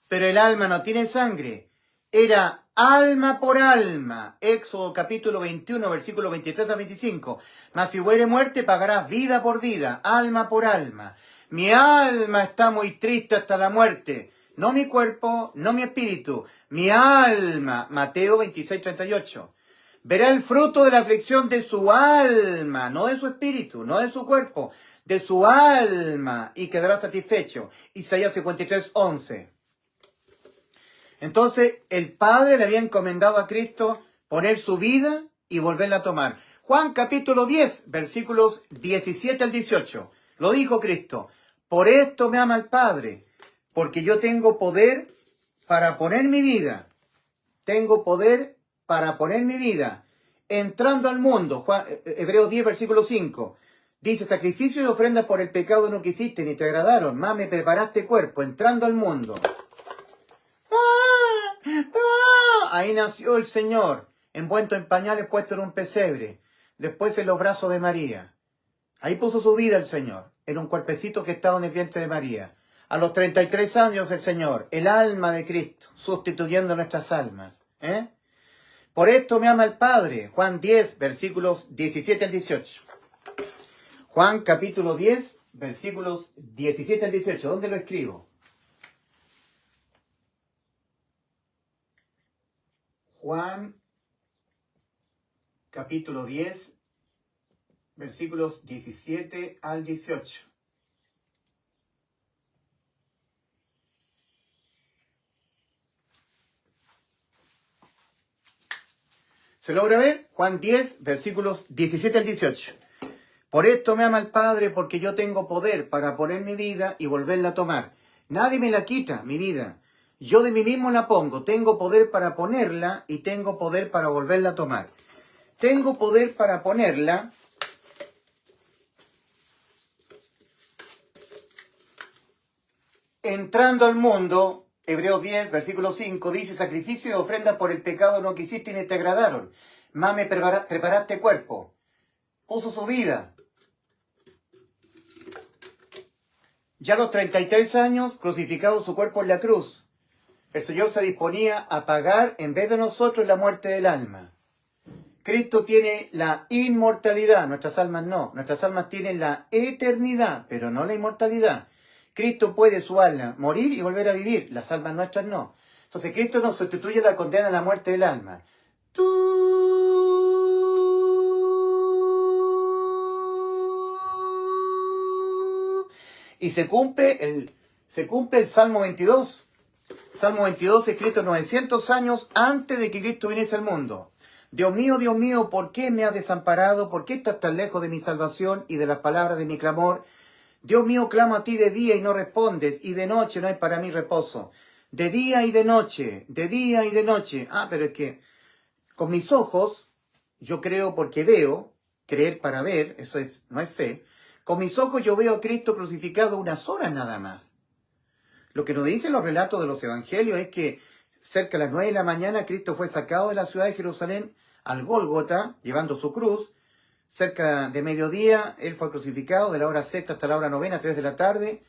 S1: pero el alma no tiene sangre. Era alma por alma. Éxodo capítulo 21, versículos 23 a 25. Mas si hubiere muerte, pagarás vida por vida, alma por alma. Mi alma está muy triste hasta la muerte. No mi cuerpo, no mi espíritu. Mi alma. Mateo 26, 38. Verá el fruto de la aflicción de su alma, no de su espíritu, no de su cuerpo, de su alma, y quedará satisfecho. Isaías 53, 11. Entonces, el Padre le había encomendado a Cristo poner su vida y volverla a tomar. Juan capítulo 10, versículos 17 al 18. Lo dijo Cristo: por esto me ama el Padre, porque yo tengo poder para poner mi vida. Tengo poder para poner mi vida. Entrando al mundo, Hebreos 10, versículo 5. Dice: sacrificio y ofrenda por el pecado no quisiste, ni te agradaron, más me preparaste cuerpo, entrando al mundo. Ahí nació el Señor, envuelto en pañales, puesto en un pesebre, después en los brazos de María. Ahí puso su vida el Señor, en un cuerpecito que estaba en el vientre de María. A los 33 años el Señor, el alma de Cristo, sustituyendo nuestras almas. Por esto me ama el Padre. Juan 10, versículos 17 al 18. Juan capítulo 10, versículos 17 al 18. ¿Dónde lo escribo? Juan capítulo 10, versículos 17 al 18. ¿Se logra ver? Juan 10, versículos 17 al 18. Por esto me ama el Padre, porque yo tengo poder para poner mi vida y volverla a tomar. Nadie me la quita, mi vida. Yo de mí mismo la pongo. Tengo poder para ponerla y tengo poder para volverla a tomar. Tengo poder para ponerla. Entrando al mundo, Hebreos 10, versículo 5, dice, sacrificio y ofrenda por el pecado no quisiste ni te agradaron. Más me preparaste cuerpo. Puso su vida. Ya a los 33 años, crucificado su cuerpo en la cruz, el Señor se disponía a pagar en vez de nosotros la muerte del alma. Cristo tiene la inmortalidad, nuestras almas no. Nuestras almas tienen la eternidad, pero no la inmortalidad. Cristo puede, su alma, morir y volver a vivir, las almas nuestras no. Entonces Cristo nos sustituye la condena a la muerte del alma. Y se cumple el Salmo 22. Salmo 22 escrito 900 años antes de que Cristo viniese al mundo. Dios mío, ¿por qué me has desamparado? ¿Por qué estás tan lejos de mi salvación y de las palabras de mi clamor? Dios mío, clamo a ti de día y no respondes, y de noche no hay para mí reposo. De día y de noche, de día y de noche. Pero es que con mis ojos, yo creo porque veo, creer para ver, eso no es fe. Con mis ojos yo veo a Cristo crucificado unas horas nada más. Lo que nos dicen los relatos de los evangelios es que cerca de las 9 de la mañana Cristo fue sacado de la ciudad de Jerusalén al Gólgota, llevando su cruz. Cerca de mediodía, él fue crucificado, de la hora sexta hasta la hora novena, 3 de la tarde.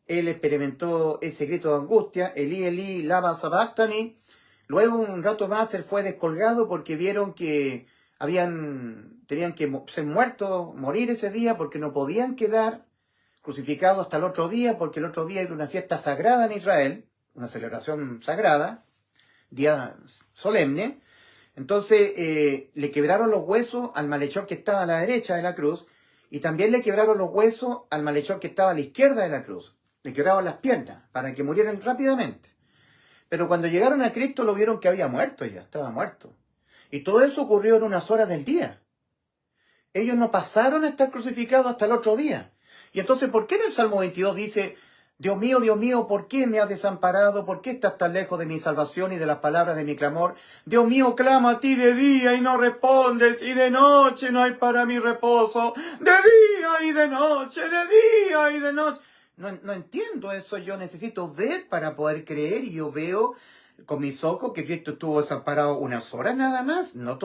S1: Él experimentó ese grito de angustia, Elí, Elí, lama sabactani. Luego, un rato más, él fue descolgado porque vieron que tenían que ser muertos, morir ese día, porque no podían quedar crucificados hasta el otro día, porque el otro día era una fiesta sagrada en Israel, una celebración sagrada, día solemne. Entonces le quebraron los huesos al malhechor que estaba a la derecha de la cruz y también le quebraron los huesos al malhechor que estaba a la izquierda de la cruz. Le quebraron las piernas para que murieran rápidamente. Pero cuando llegaron a Cristo lo vieron que había muerto ya, estaba muerto. Y todo eso ocurrió en unas horas del día. Ellos no pasaron a estar crucificados hasta el otro día. Y entonces, ¿por qué en el Salmo 22 dice, Dios mío, ¿por qué me has desamparado? ¿Por qué estás tan lejos de mi salvación y de las palabras de mi clamor? Dios mío, clamo a ti de día y no respondes, y de noche no hay para mí reposo. De día y de noche, de día y de noche. No entiendo eso, yo necesito ver para poder creer, y yo veo con mis ojos que Cristo estuvo desamparado unas horas nada más, no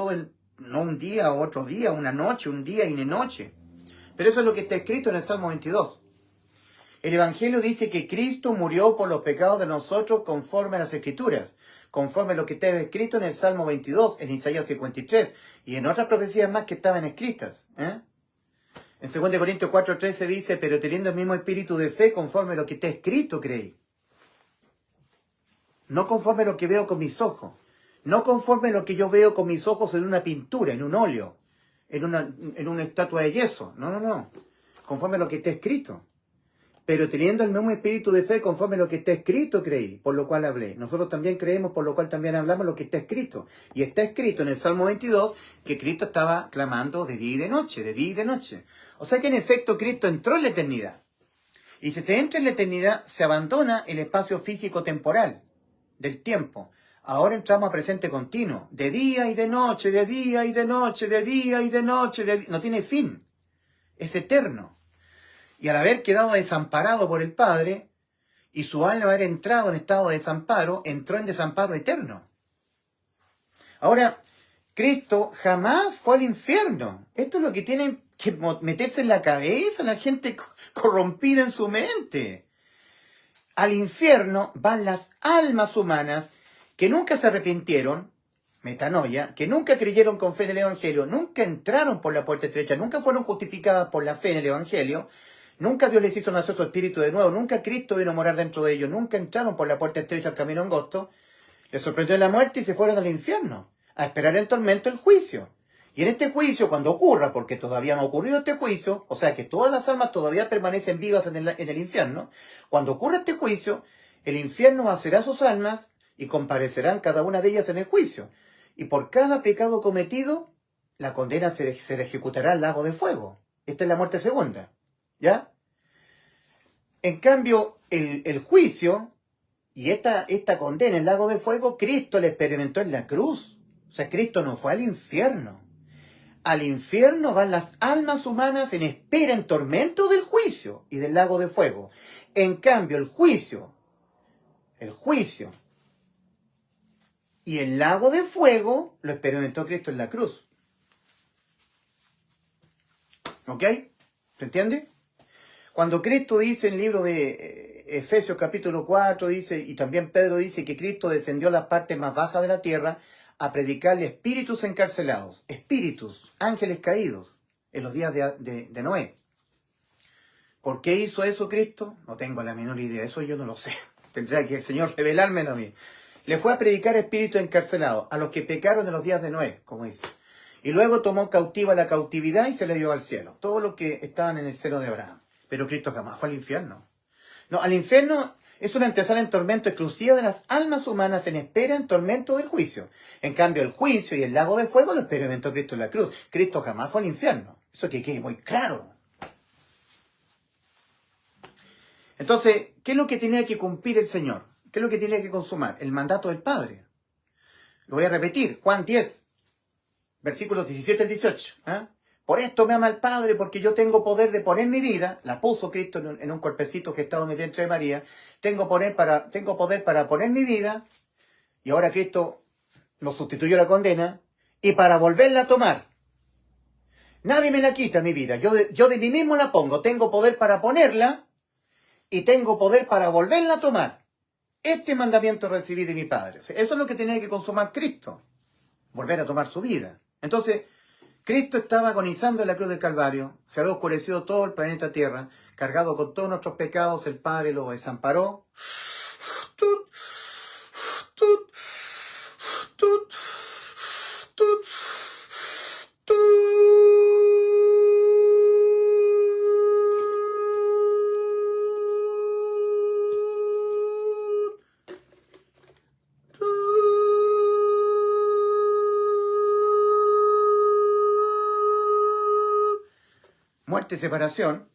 S1: un día, otro día, una noche, un día y una noche. Pero eso es lo que está escrito en el Salmo 22. El Evangelio dice que Cristo murió por los pecados de nosotros conforme a las Escrituras, conforme a lo que está escrito en el Salmo 22, en Isaías 53 y en otras profecías más que estaban escritas. En 2 Corintios 4:13 dice, pero teniendo el mismo espíritu de fe conforme a lo que está escrito creí. No conforme a lo que veo con mis ojos, no conforme a lo que yo veo con mis ojos en una pintura, en un óleo, en una estatua de yeso. No. Conforme a lo que está escrito. Pero teniendo el mismo espíritu de fe, conforme a lo que está escrito, creí, por lo cual hablé. Nosotros también creemos, por lo cual también hablamos lo que está escrito. Y está escrito en el Salmo 22 que Cristo estaba clamando de día y de noche, de día y de noche. O sea que en efecto Cristo entró en la eternidad. Y si se entra en la eternidad, se abandona el espacio físico-temporal del tiempo. Ahora entramos a presente continuo, de día y de noche, de día y de noche, de día y de noche, no tiene fin, es eterno. Y al haber quedado desamparado por el Padre, y su alma haber entrado en estado de desamparo, entró en desamparo eterno. Ahora, Cristo jamás fue al infierno. Esto es lo que tienen que meterse en la cabeza la gente corrompida en su mente. Al infierno van las almas humanas que nunca se arrepintieron, metanoia, que nunca creyeron con fe en el Evangelio, nunca entraron por la puerta estrecha, nunca fueron justificadas por la fe en el Evangelio, nunca Dios les hizo nacer su espíritu de nuevo, nunca Cristo vino a morar dentro de ellos, nunca entraron por la puerta estrecha al camino angosto, les sorprendió la muerte y se fueron al infierno, a esperar en tormento el juicio. Y en este juicio, cuando ocurra, porque todavía no ha ocurrido este juicio, o sea que todas las almas todavía permanecen vivas en el infierno, cuando ocurra este juicio, el infierno vaciará sus almas y comparecerán cada una de ellas en el juicio. Y por cada pecado cometido, la condena se le ejecutará al lago de fuego. Esta es la muerte segunda. ¿Ya? En cambio, el juicio y esta condena, el lago de fuego, Cristo la experimentó en la cruz. O sea, Cristo no fue al infierno. Al infierno van las almas humanas en espera, en tormento del juicio y del lago de fuego. En cambio, el juicio y el lago de fuego lo experimentó Cristo en la cruz. ¿Ok? ¿Se entiende? Cuando Cristo dice en el libro de Efesios capítulo 4, dice, y también Pedro dice que Cristo descendió a las partes más bajas de la tierra a predicarle espíritus encarcelados, espíritus, ángeles caídos, en los días de Noé. ¿Por qué hizo eso Cristo? No tengo la menor idea, eso yo no lo sé. Tendrá que el Señor revelármelo a mí. Le fue a predicar espíritus encarcelados, a los que pecaron en los días de Noé, como dice. Y luego tomó cautiva la cautividad y se le llevó al cielo. Todos los que estaban en el seno de Abraham. Pero Cristo jamás fue al infierno. No, al infierno es una antesala en tormento exclusiva de las almas humanas en espera en tormento del juicio. En cambio, el juicio y el lago de fuego lo experimentó Cristo en la cruz. Cristo jamás fue al infierno. Eso que quede muy claro. Entonces, ¿qué es lo que tenía que cumplir el Señor? ¿Qué es lo que tenía que consumar? El mandato del Padre. Lo voy a repetir. Juan 10, versículos 17 al 18. ¿Eh? Por esto me ama el Padre, porque yo tengo poder de poner mi vida, la puso Cristo en un cuerpecito gestado en el vientre de María, tengo poder para poner mi vida, y ahora Cristo nos sustituyó la condena, y para volverla a tomar. Nadie me la quita mi vida, yo de mí mismo la pongo, tengo poder para ponerla, y tengo poder para volverla a tomar. Este mandamiento recibí de mi Padre. O sea, eso es lo que tenía que consumar Cristo, volver a tomar su vida. Entonces, Cristo estaba agonizando en la cruz del Calvario, se había oscurecido todo el planeta Tierra, cargado con todos nuestros pecados, el Padre lo desamparó. Muerte y separación.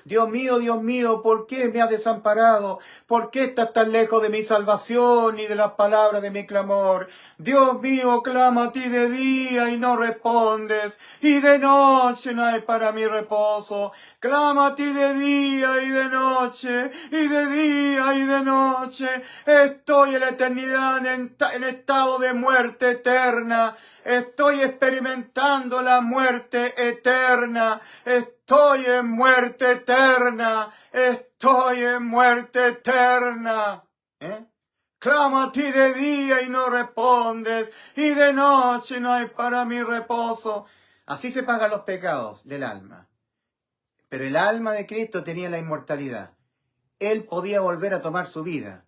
S1: Dios mío, ¿por qué me has desamparado? ¿Por qué estás tan lejos de mi salvación y de las palabras de mi clamor? Dios mío, clamo a ti de día y no respondes, y de noche no hay para mi reposo. Clamo a ti de día y de noche, y de día y de noche. Estoy en la eternidad en estado de muerte eterna. Estoy experimentando la muerte eterna. Estoy en muerte eterna. Estoy en muerte eterna. Clamo a ti de día y no respondes, y de noche no hay para mi reposo. Así se pagan los pecados del alma. Pero el alma de Cristo tenía la inmortalidad. Él podía volver a tomar su vida.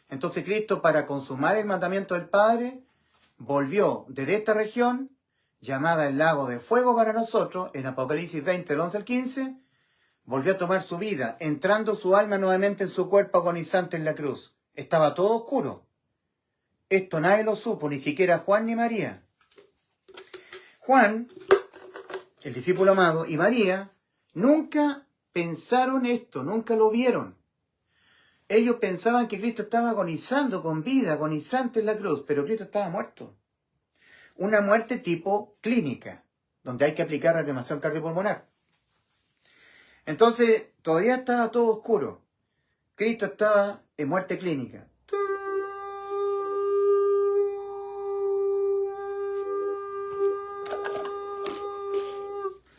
S1: Entonces Cristo, para consumar el mandamiento del Padre, volvió desde esta región, llamada el lago de fuego para nosotros, en Apocalipsis 20, el 11 al 15, volvió a tomar su vida, entrando su alma nuevamente en su cuerpo agonizante en la cruz. Estaba todo oscuro. Esto nadie lo supo, ni siquiera Juan ni María. Juan, el discípulo amado, y María, nunca pensaron esto, nunca lo vieron. Ellos pensaban que Cristo estaba agonizando con vida, agonizante en la cruz, pero Cristo estaba muerto. Una muerte tipo clínica, donde hay que aplicar reanimación cardiopulmonar. Entonces, todavía estaba todo oscuro. Cristo estaba en muerte clínica.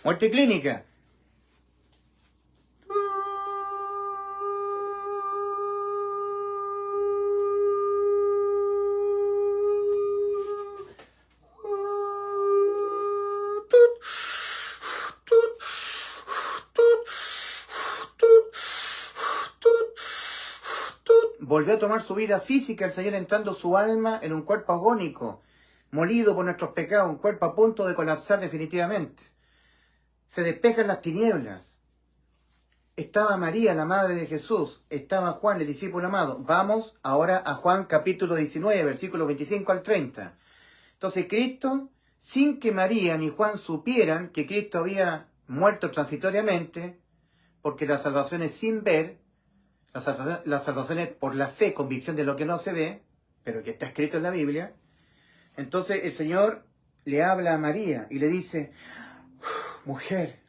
S1: Muerte clínica. Volvió a tomar su vida física el Señor, entrando su alma en un cuerpo agónico, molido por nuestros pecados, un cuerpo a punto de colapsar definitivamente. Se despejan las tinieblas. estaba María, la madre de Jesús, estaba Juan, el discípulo amado. Vamos ahora a Juan capítulo 19, versículos 25 al 30. Entonces Cristo, sin que María ni Juan supieran que Cristo había muerto transitoriamente, porque la salvación es sin ver, la salvación es por la fe, convicción de lo que no se ve, pero que está escrito en la Biblia. Entonces el Señor le habla a María y le dice, mujer,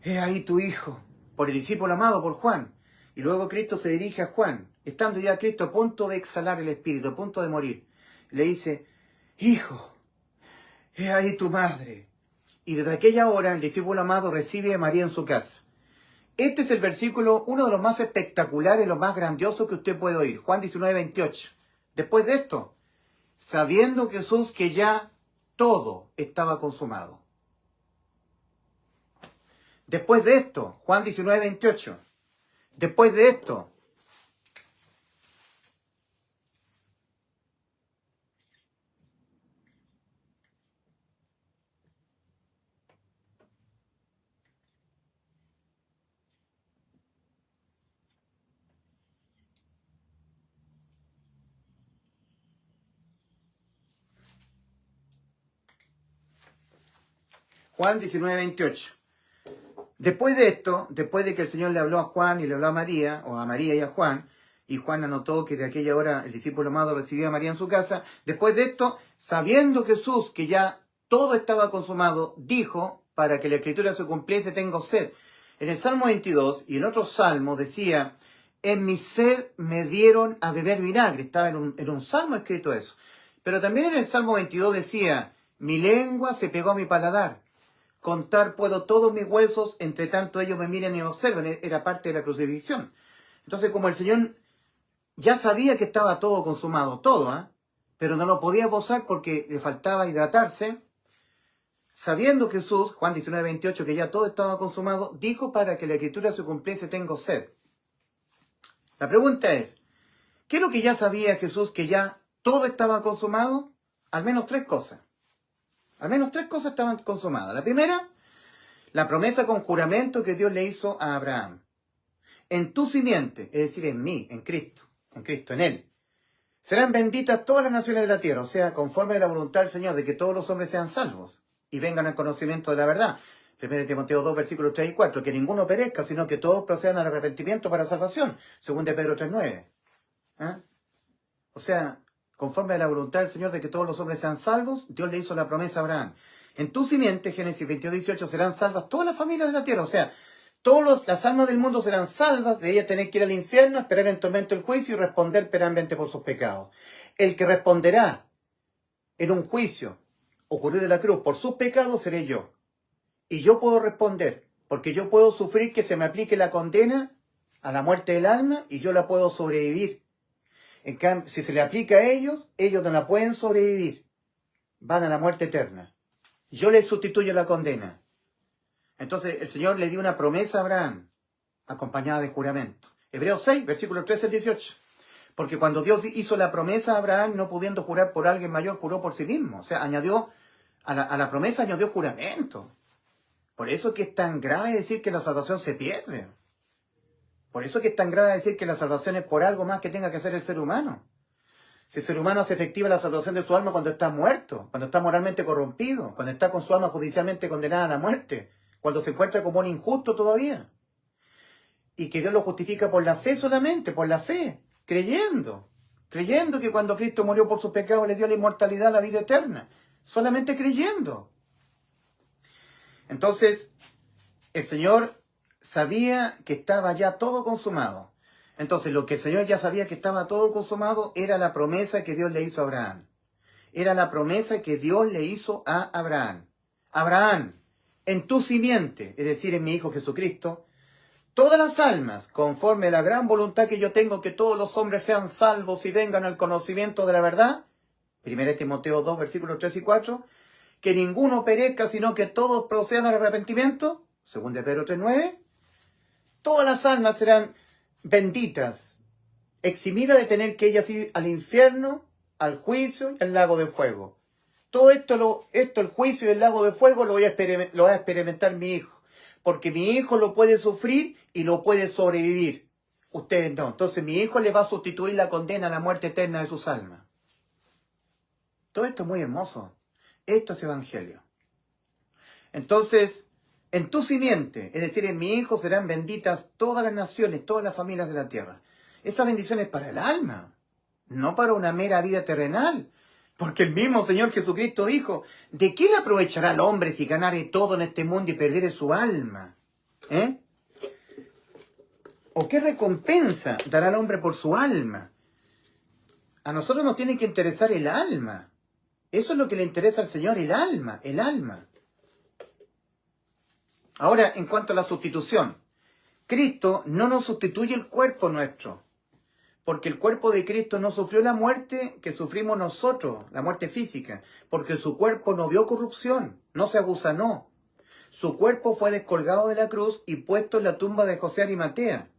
S1: he ahí tu hijo, por el discípulo amado, por Juan. Y luego Cristo se dirige a Juan, estando ya Cristo a punto de exhalar el espíritu, a punto de morir. Le dice, hijo, he ahí tu madre. Y desde aquella hora el discípulo amado recibe a María en su casa. Este es el versículo, uno de los más espectaculares, los más grandiosos que usted puede oír. Juan 19, 28. Después de esto, sabiendo Jesús que ya todo estaba consumado. Después de esto, Juan 19, 28. Después de esto, Juan 19, 28. Después de esto, después de que el Señor le habló a Juan y le habló a María, o a María y a Juan, y Juan anotó que de aquella hora el discípulo amado recibía a María en su casa, después de esto, sabiendo Jesús que ya todo estaba consumado, dijo, para que la escritura se cumpliese, tengo sed. En el Salmo 22 y en otros salmos decía, en mi sed me dieron a beber vinagre. Estaba en un salmo escrito eso. Pero también en el Salmo 22 decía, mi lengua se pegó a mi paladar. Contar puedo todos mis huesos, entre tanto ellos me miran y me observan. Era parte de la crucifixión. Entonces, como el Señor ya sabía que estaba todo consumado, todo, pero no lo podía gozar porque le faltaba hidratarse, sabiendo Jesús, Juan 19, 28, que ya todo estaba consumado, dijo, para que la escritura se cumpliese, tengo sed. La pregunta es, ¿qué es lo que ya sabía Jesús, que ya todo estaba consumado? Al menos tres cosas. Al menos tres cosas estaban consumadas. La primera, la promesa con juramento que Dios le hizo a Abraham. En tu simiente, es decir, en mí, en Cristo, en Él, serán benditas todas las naciones de la tierra, o sea, conforme a la voluntad del Señor, de que todos los hombres sean salvos y vengan al conocimiento de la verdad. 1 Timoteo 2, versículos 3 y 4, que ninguno perezca, sino que todos procedan al arrepentimiento para salvación. 2 Pedro 3, 9. O sea, conforme a la voluntad del Señor de que todos los hombres sean salvos, Dios le hizo la promesa a Abraham. En tu simiente, Génesis 22, 18, serán salvas todas las familias de la tierra. O sea, todas las almas del mundo serán salvas, de ellas tener que ir al infierno, esperar en tormento el juicio y responder penalmente por sus pecados. El que responderá en un juicio ocurrido en la cruz por sus pecados seré yo. Y yo puedo responder, porque yo puedo sufrir que se me aplique la condena a la muerte del alma y yo la puedo sobrevivir. En cambio, si se le aplica a ellos no la pueden sobrevivir. Van a la muerte eterna. Yo les sustituyo la condena. Entonces el Señor le dio una promesa a Abraham, acompañada de juramento. Hebreos 6, versículos 13 al 18. Porque cuando Dios hizo la promesa a Abraham, no pudiendo jurar por alguien mayor, juró por sí mismo. O sea, añadió a la promesa añadió juramento. Por eso es que es tan grave decir que la salvación se pierde. Por eso es que es tan grave decir que la salvación es por algo más que tenga que hacer el ser humano. Si el ser humano hace efectiva la salvación de su alma cuando está muerto, cuando está moralmente corrompido, cuando está con su alma judicialmente condenada a la muerte, cuando se encuentra como un injusto todavía. Y que Dios lo justifica por la fe solamente, por la fe, creyendo que cuando Cristo murió por sus pecados le dio la inmortalidad, la vida eterna. Solamente creyendo. Entonces, el Señor sabía que estaba ya todo consumado. Entonces, lo que el Señor ya sabía que estaba todo consumado era la promesa que Dios le hizo a Abraham. Era la promesa que Dios le hizo a Abraham. Abraham, en tu simiente, es decir, en mi Hijo Jesucristo, todas las almas, conforme a la gran voluntad que yo tengo, que todos los hombres sean salvos y vengan al conocimiento de la verdad. 1 Timoteo 2, versículos 3 y 4. Que ninguno perezca, sino que todos procedan al arrepentimiento. 2 Pedro 3, 9. Todas las almas serán benditas, eximidas de tener que ellas ir al infierno, al juicio y al lago de fuego. Todo esto, el juicio y el lago de fuego, lo va a experimentar mi Hijo. porque mi hijo lo puede sufrir y lo puede sobrevivir. Ustedes no. Entonces mi hijo le va a sustituir la condena a la muerte eterna de sus almas. Todo esto es muy hermoso. Esto es evangelio. Entonces, en tu simiente, es decir, en mi hijo serán benditas todas las naciones, todas las familias de la tierra. Esa bendición es para el alma, no para una mera vida terrenal. Porque el mismo Señor Jesucristo dijo, ¿de qué le aprovechará al hombre si ganare todo en este mundo y perdiere su alma? ¿O qué recompensa dará al hombre por su alma? A nosotros nos tiene que interesar el alma. Eso es lo que le interesa al Señor, el alma, el alma. Ahora, en cuanto a la sustitución, Cristo no nos sustituye el cuerpo nuestro, porque el cuerpo de Cristo no sufrió la muerte que sufrimos nosotros, la muerte física, porque su cuerpo no vio corrupción, no se agusanó. Su cuerpo fue descolgado de la cruz y puesto en la tumba de José Arimatea.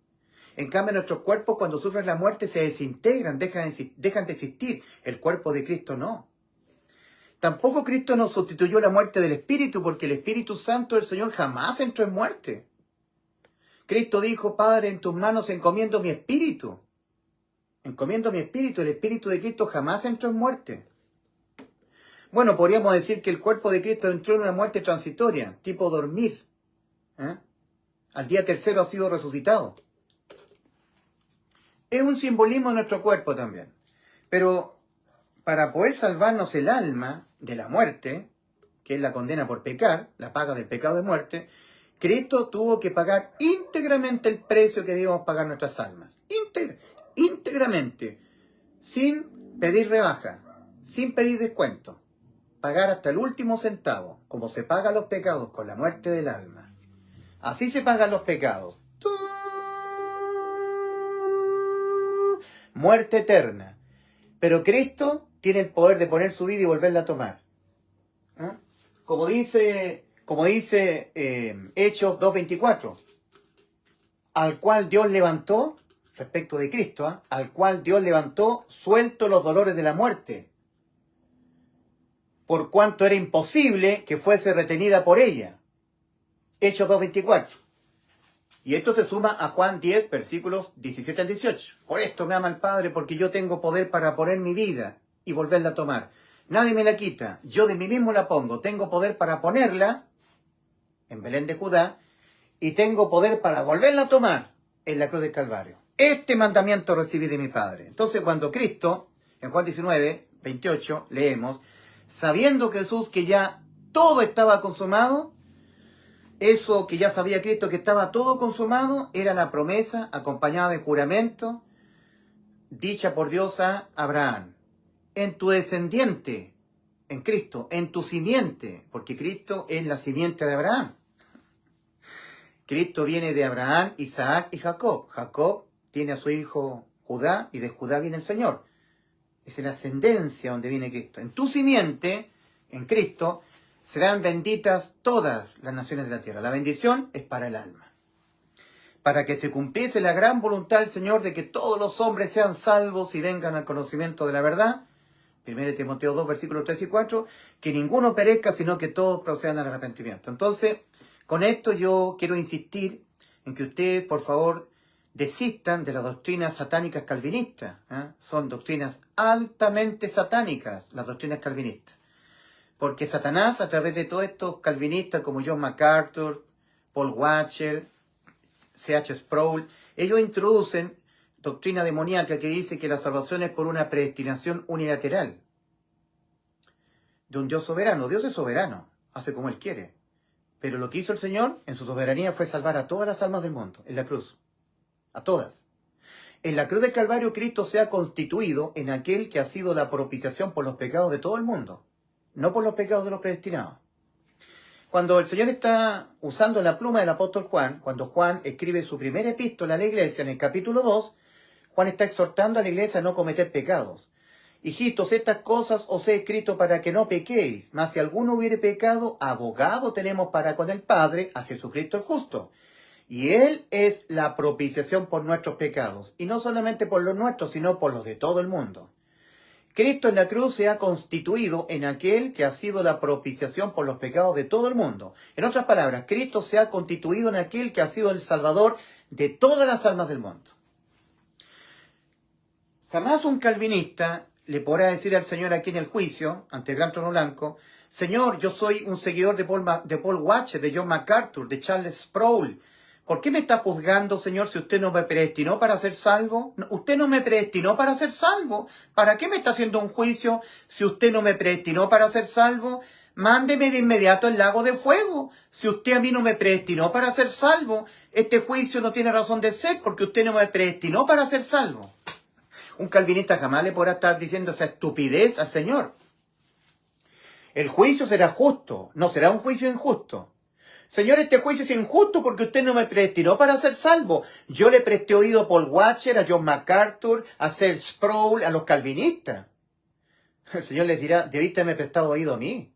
S1: En cambio, nuestros cuerpos cuando sufren la muerte se desintegran, dejan de existir. El cuerpo de Cristo no. Tampoco Cristo nos sustituyó la muerte del Espíritu, porque el Espíritu Santo del Señor jamás entró en muerte. Cristo dijo, Padre, en tus manos encomiendo mi espíritu. Encomiendo mi espíritu. El Espíritu de Cristo jamás entró en muerte. Bueno, podríamos decir que el cuerpo de Cristo entró en una muerte transitoria, tipo dormir. Al día tercero ha sido resucitado. Es un simbolismo de nuestro cuerpo también. Pero para poder salvarnos el alma de la muerte, que es la condena por pecar, la paga del pecado de muerte, Cristo tuvo que pagar íntegramente el precio que debíamos pagar nuestras almas. Íntegramente, sin pedir rebaja, sin pedir descuento. Pagar hasta el último centavo, como se pagan los pecados con la muerte del alma. Así se pagan los pecados. Muerte eterna. Pero Cristo tiene el poder de poner su vida y volverla a tomar. Como dice Hechos 2:24, al cual Dios levantó, respecto de Cristo, al cual Dios levantó suelto los dolores de la muerte, por cuanto era imposible que fuese retenida por ella. Hechos 2:24. Y esto se suma a Juan 10, versículos 17 al 18. Por esto me ama el Padre, porque yo tengo poder para poner mi vida y volverla a tomar. Nadie me la quita, yo de mí mismo la pongo. Tengo poder para ponerla en Belén de Judá y tengo poder para volverla a tomar en la cruz del Calvario. Este mandamiento recibí de mi Padre. Entonces cuando Cristo, en Juan 19, 28, leemos, sabiendo Jesús que ya todo estaba consumado, eso que ya sabía Cristo que estaba todo consumado, era la promesa acompañada de juramento dicha por Dios a Abraham. En tu descendiente, en Cristo, en tu simiente, porque Cristo es la simiente de Abraham. Cristo viene de Abraham, Isaac y Jacob. Jacob tiene a su hijo Judá y de Judá viene el Señor. Es en la ascendencia donde viene Cristo. En tu simiente, en Cristo, serán benditas todas las naciones de la tierra. La bendición es para el alma. Para que se cumpliese la gran voluntad del Señor de que todos los hombres sean salvos y vengan al conocimiento de la verdad. 1 Timoteo 2, versículos 3 y 4. Que ninguno perezca, sino que todos procedan al arrepentimiento. Entonces, con esto yo quiero insistir en que ustedes, por favor, desistan de las doctrinas satánicas calvinistas. Son doctrinas altamente satánicas, las doctrinas calvinistas. Porque Satanás, a través de todos estos calvinistas como John MacArthur, Paul Washer, C.H. Sproul, ellos introducen doctrina demoníaca que dice que la salvación es por una predestinación unilateral de un Dios soberano. Dios es soberano, hace como Él quiere. Pero lo que hizo el Señor en su soberanía fue salvar a todas las almas del mundo, en la cruz. A todas. En la cruz del Calvario Cristo se ha constituido en aquel que ha sido la propiciación por los pecados de todo el mundo. No por los pecados de los predestinados. Cuando el Señor está usando la pluma del apóstol Juan, cuando Juan escribe su primera epístola a la iglesia en el capítulo 2, Juan está exhortando a la iglesia a no cometer pecados. Hijitos, estas cosas os he escrito para que no pequéis, mas si alguno hubiere pecado, abogado tenemos para con el Padre, a Jesucristo el justo. Y Él es la propiciación por nuestros pecados, y no solamente por los nuestros, sino por los de todo el mundo. Cristo en la cruz se ha constituido en aquel que ha sido la propiciación por los pecados de todo el mundo. En otras palabras, Cristo se ha constituido en aquel que ha sido el Salvador de todas las almas del mundo. Jamás un calvinista le podrá decir al Señor aquí en el juicio, ante el gran trono blanco: Señor, yo soy un seguidor de Paul Watcher, de John MacArthur, de Charles Sproul. ¿Por qué me está juzgando, Señor, si usted no me predestinó para ser salvo? No, usted no me predestinó para ser salvo. ¿Para qué me está haciendo un juicio si usted no me predestinó para ser salvo? Mándeme de inmediato al lago de fuego. Si usted a mí no me predestinó para ser salvo, este juicio no tiene razón de ser porque usted no me predestinó para ser salvo. Un calvinista jamás le podrá estar diciendo esa estupidez al Señor. El juicio será justo, no será un juicio injusto. Señor, este juicio es injusto porque usted no me predestinó para ser salvo. Yo le presté oído a Paul Watcher, a John MacArthur, a Charles Sproul, a los calvinistas. El Señor les dirá: debiste haberme prestado oído a mí,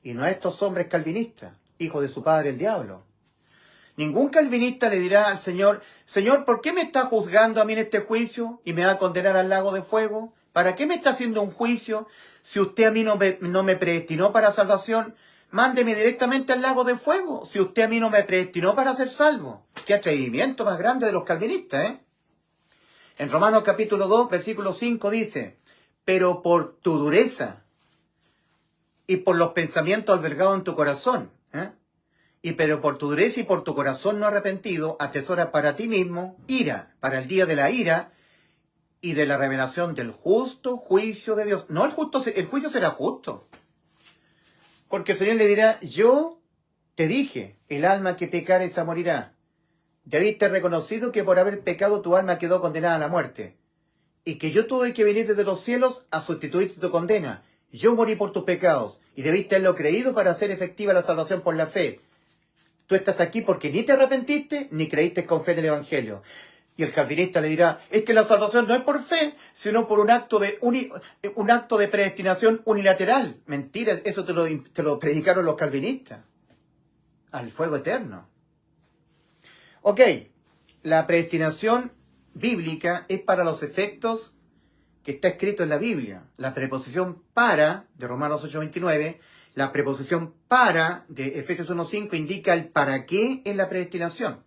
S1: y no a estos hombres calvinistas, hijos de su padre el diablo. Ningún calvinista le dirá al Señor: Señor, ¿por qué me está juzgando a mí en este juicio y me va a condenar al lago de fuego? ¿Para qué me está haciendo un juicio si usted a mí no me predestinó para salvación? Mándeme directamente al lago de fuego si usted a mí no me predestinó para ser salvo. Qué atrevimiento más grande de los calvinistas, ¿eh? En Romanos capítulo 2, versículo 5 dice: pero por tu dureza y por los pensamientos albergados en tu corazón, pero por tu dureza y por tu corazón no arrepentido, atesora para ti mismo ira, para el día de la ira y de la revelación del justo juicio de Dios. No, el juicio será justo. Porque el Señor le dirá: yo te dije, el alma que pecare esa morirá. Debiste reconocido que por haber pecado tu alma quedó condenada a la muerte, y que yo tuve que venir desde los cielos a sustituirte tu condena. Yo morí por tus pecados, y debiste haberlo creído para hacer efectiva la salvación por la fe. Tú estás aquí porque ni te arrepentiste, ni creíste con fe en el Evangelio. Y el calvinista le dirá: es que la salvación no es por fe, sino por un acto de predestinación unilateral. Mentira, eso te lo predicaron los calvinistas. Al fuego eterno. Ok, la predestinación bíblica es para los efectos que está escrito en la Biblia. La preposición para, de Romanos 8:29, la preposición para, de Efesios 1:5, indica el para qué en la predestinación.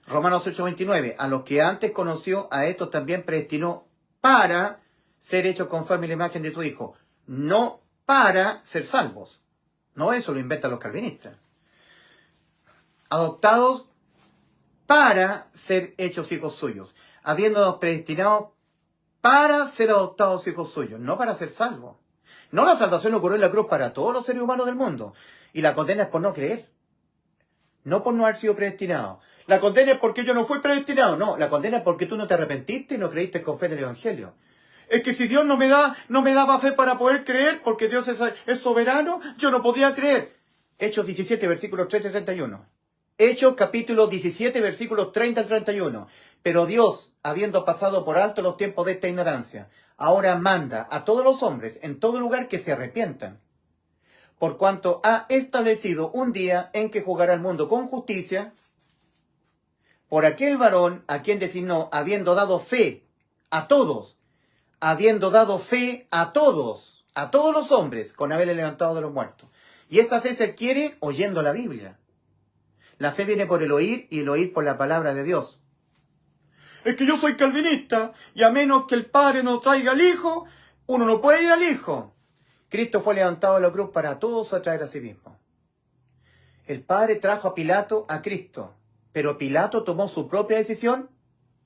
S1: Romanos 8:29, a los que antes conoció, a estos también predestinó para ser hechos conforme a la imagen de tu Hijo, no para ser salvos. No, eso lo inventan los calvinistas. Adoptados para ser hechos hijos suyos, habiéndonos predestinados para ser adoptados hijos suyos, no para ser salvos. No, la salvación ocurrió en la cruz para todos los seres humanos del mundo, y la condena es por no creer, no por no haber sido predestinado. La condena es porque yo no fui predestinado. No, la condena es porque tú no te arrepentiste y no creíste con fe en el Evangelio. Es que si Dios no me daba fe para poder creer, porque Dios es soberano, yo no podía creer. Hechos 17, versículos 30 y 31. Hechos capítulo 17, versículos 30 al 31. Pero Dios, habiendo pasado por alto los tiempos de esta ignorancia, ahora manda a todos los hombres en todo lugar que se arrepientan, por cuanto ha establecido un día en que juzgará al mundo con justicia, por aquel varón a quien designó, habiendo dado fe a todos, a todos los hombres, con haberle levantado de los muertos. Y esa fe se adquiere oyendo la Biblia. La fe viene por el oír, y el oír por la palabra de Dios. Es que yo soy calvinista, y a menos que el Padre no traiga al Hijo, uno no puede ir al Hijo. Cristo fue levantado de la cruz para a todos atraer a sí mismo. El Padre trajo a Pilato a Cristo, pero Pilato tomó su propia decisión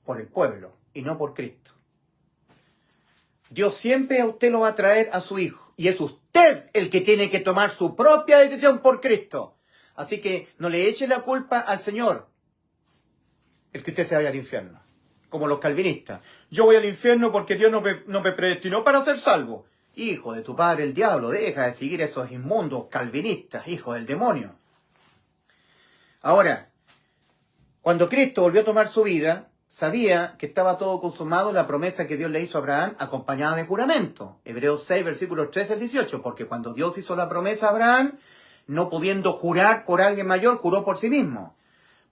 S1: por el pueblo y no por Cristo. Dios siempre a usted lo va a traer a su Hijo, y es usted el que tiene que tomar su propia decisión por Cristo. Así que no le eche la culpa al Señor el que usted se vaya al infierno, como los calvinistas. Yo voy al infierno porque Dios no me predestinó para ser salvo. Hijo de tu padre el diablo, deja de seguir a esos inmundos calvinistas, hijo del demonio. Ahora, cuando Cristo volvió a tomar su vida, sabía que estaba todo consumado en la promesa que Dios le hizo a Abraham, acompañada de juramento. Hebreos 6, versículos 13 al 18, porque cuando Dios hizo la promesa a Abraham, no pudiendo jurar por alguien mayor, juró por sí mismo.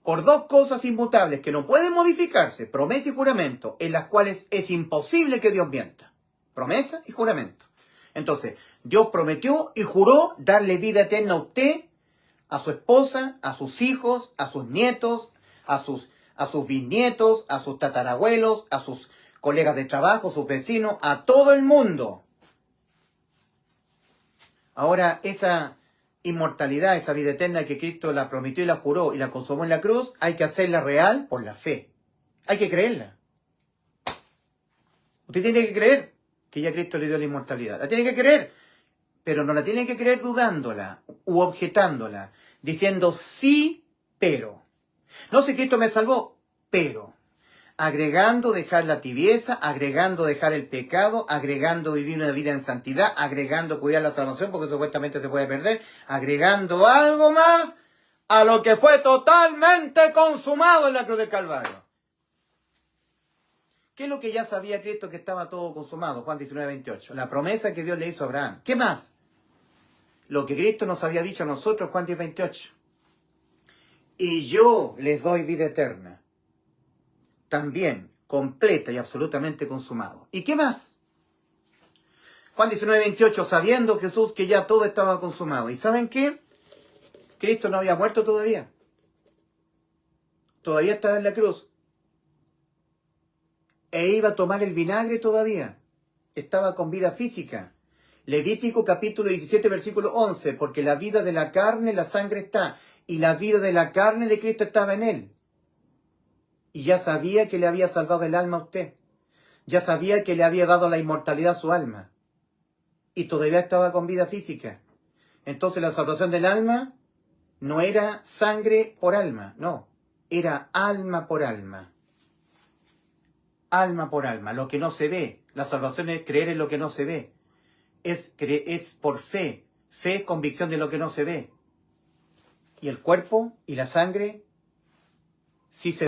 S1: Por dos cosas inmutables que no pueden modificarse, promesa y juramento, en las cuales es imposible que Dios mienta. Promesa y juramento. Entonces, Dios prometió y juró darle vida eterna a usted, a su esposa, a sus hijos, a sus nietos, a sus bisnietos, a sus tatarabuelos, a sus colegas de trabajo, sus vecinos, a todo el mundo. Ahora, esa inmortalidad, esa vida eterna que Cristo la prometió y la juró y la consumó en la cruz, hay que hacerla real por la fe. Hay que creerla. Usted tiene que creer que ya Cristo le dio la inmortalidad. La tiene que creer, pero no la tiene que creer dudándola u objetándola, diciendo sí, pero. No sé, Cristo me salvó, pero. Agregando dejar la tibieza, agregando dejar el pecado, agregando vivir una vida en santidad, agregando cuidar la salvación porque supuestamente se puede perder, agregando algo más a lo que fue totalmente consumado en la cruz del Calvario. ¿Qué es lo que ya sabía Cristo que estaba todo consumado? Juan 19:28. La promesa que Dios le hizo a Abraham. ¿Qué más? Lo que Cristo nos había dicho a nosotros, Juan 10:28. Y yo les doy vida eterna. También completa y absolutamente consumado. ¿Y qué más? Juan 19:28, sabiendo Jesús que ya todo estaba consumado. ¿Y saben qué? Cristo no había muerto todavía. Todavía estaba en la cruz. E iba a tomar el vinagre todavía. Estaba con vida física. Levítico capítulo 17, versículo 11. Porque la vida de la carne, la sangre está. Y la vida de la carne de Cristo estaba en él. Y ya sabía que le había salvado el alma a usted. Ya sabía que le había dado la inmortalidad a su alma. Y todavía estaba con vida física. Entonces la salvación del alma no era sangre por alma, no. Era alma por alma. Alma por alma, lo que no se ve. La salvación es creer en lo que no se ve. Es por fe. Fe es convicción de lo que no se ve. Y el cuerpo y la sangre sí se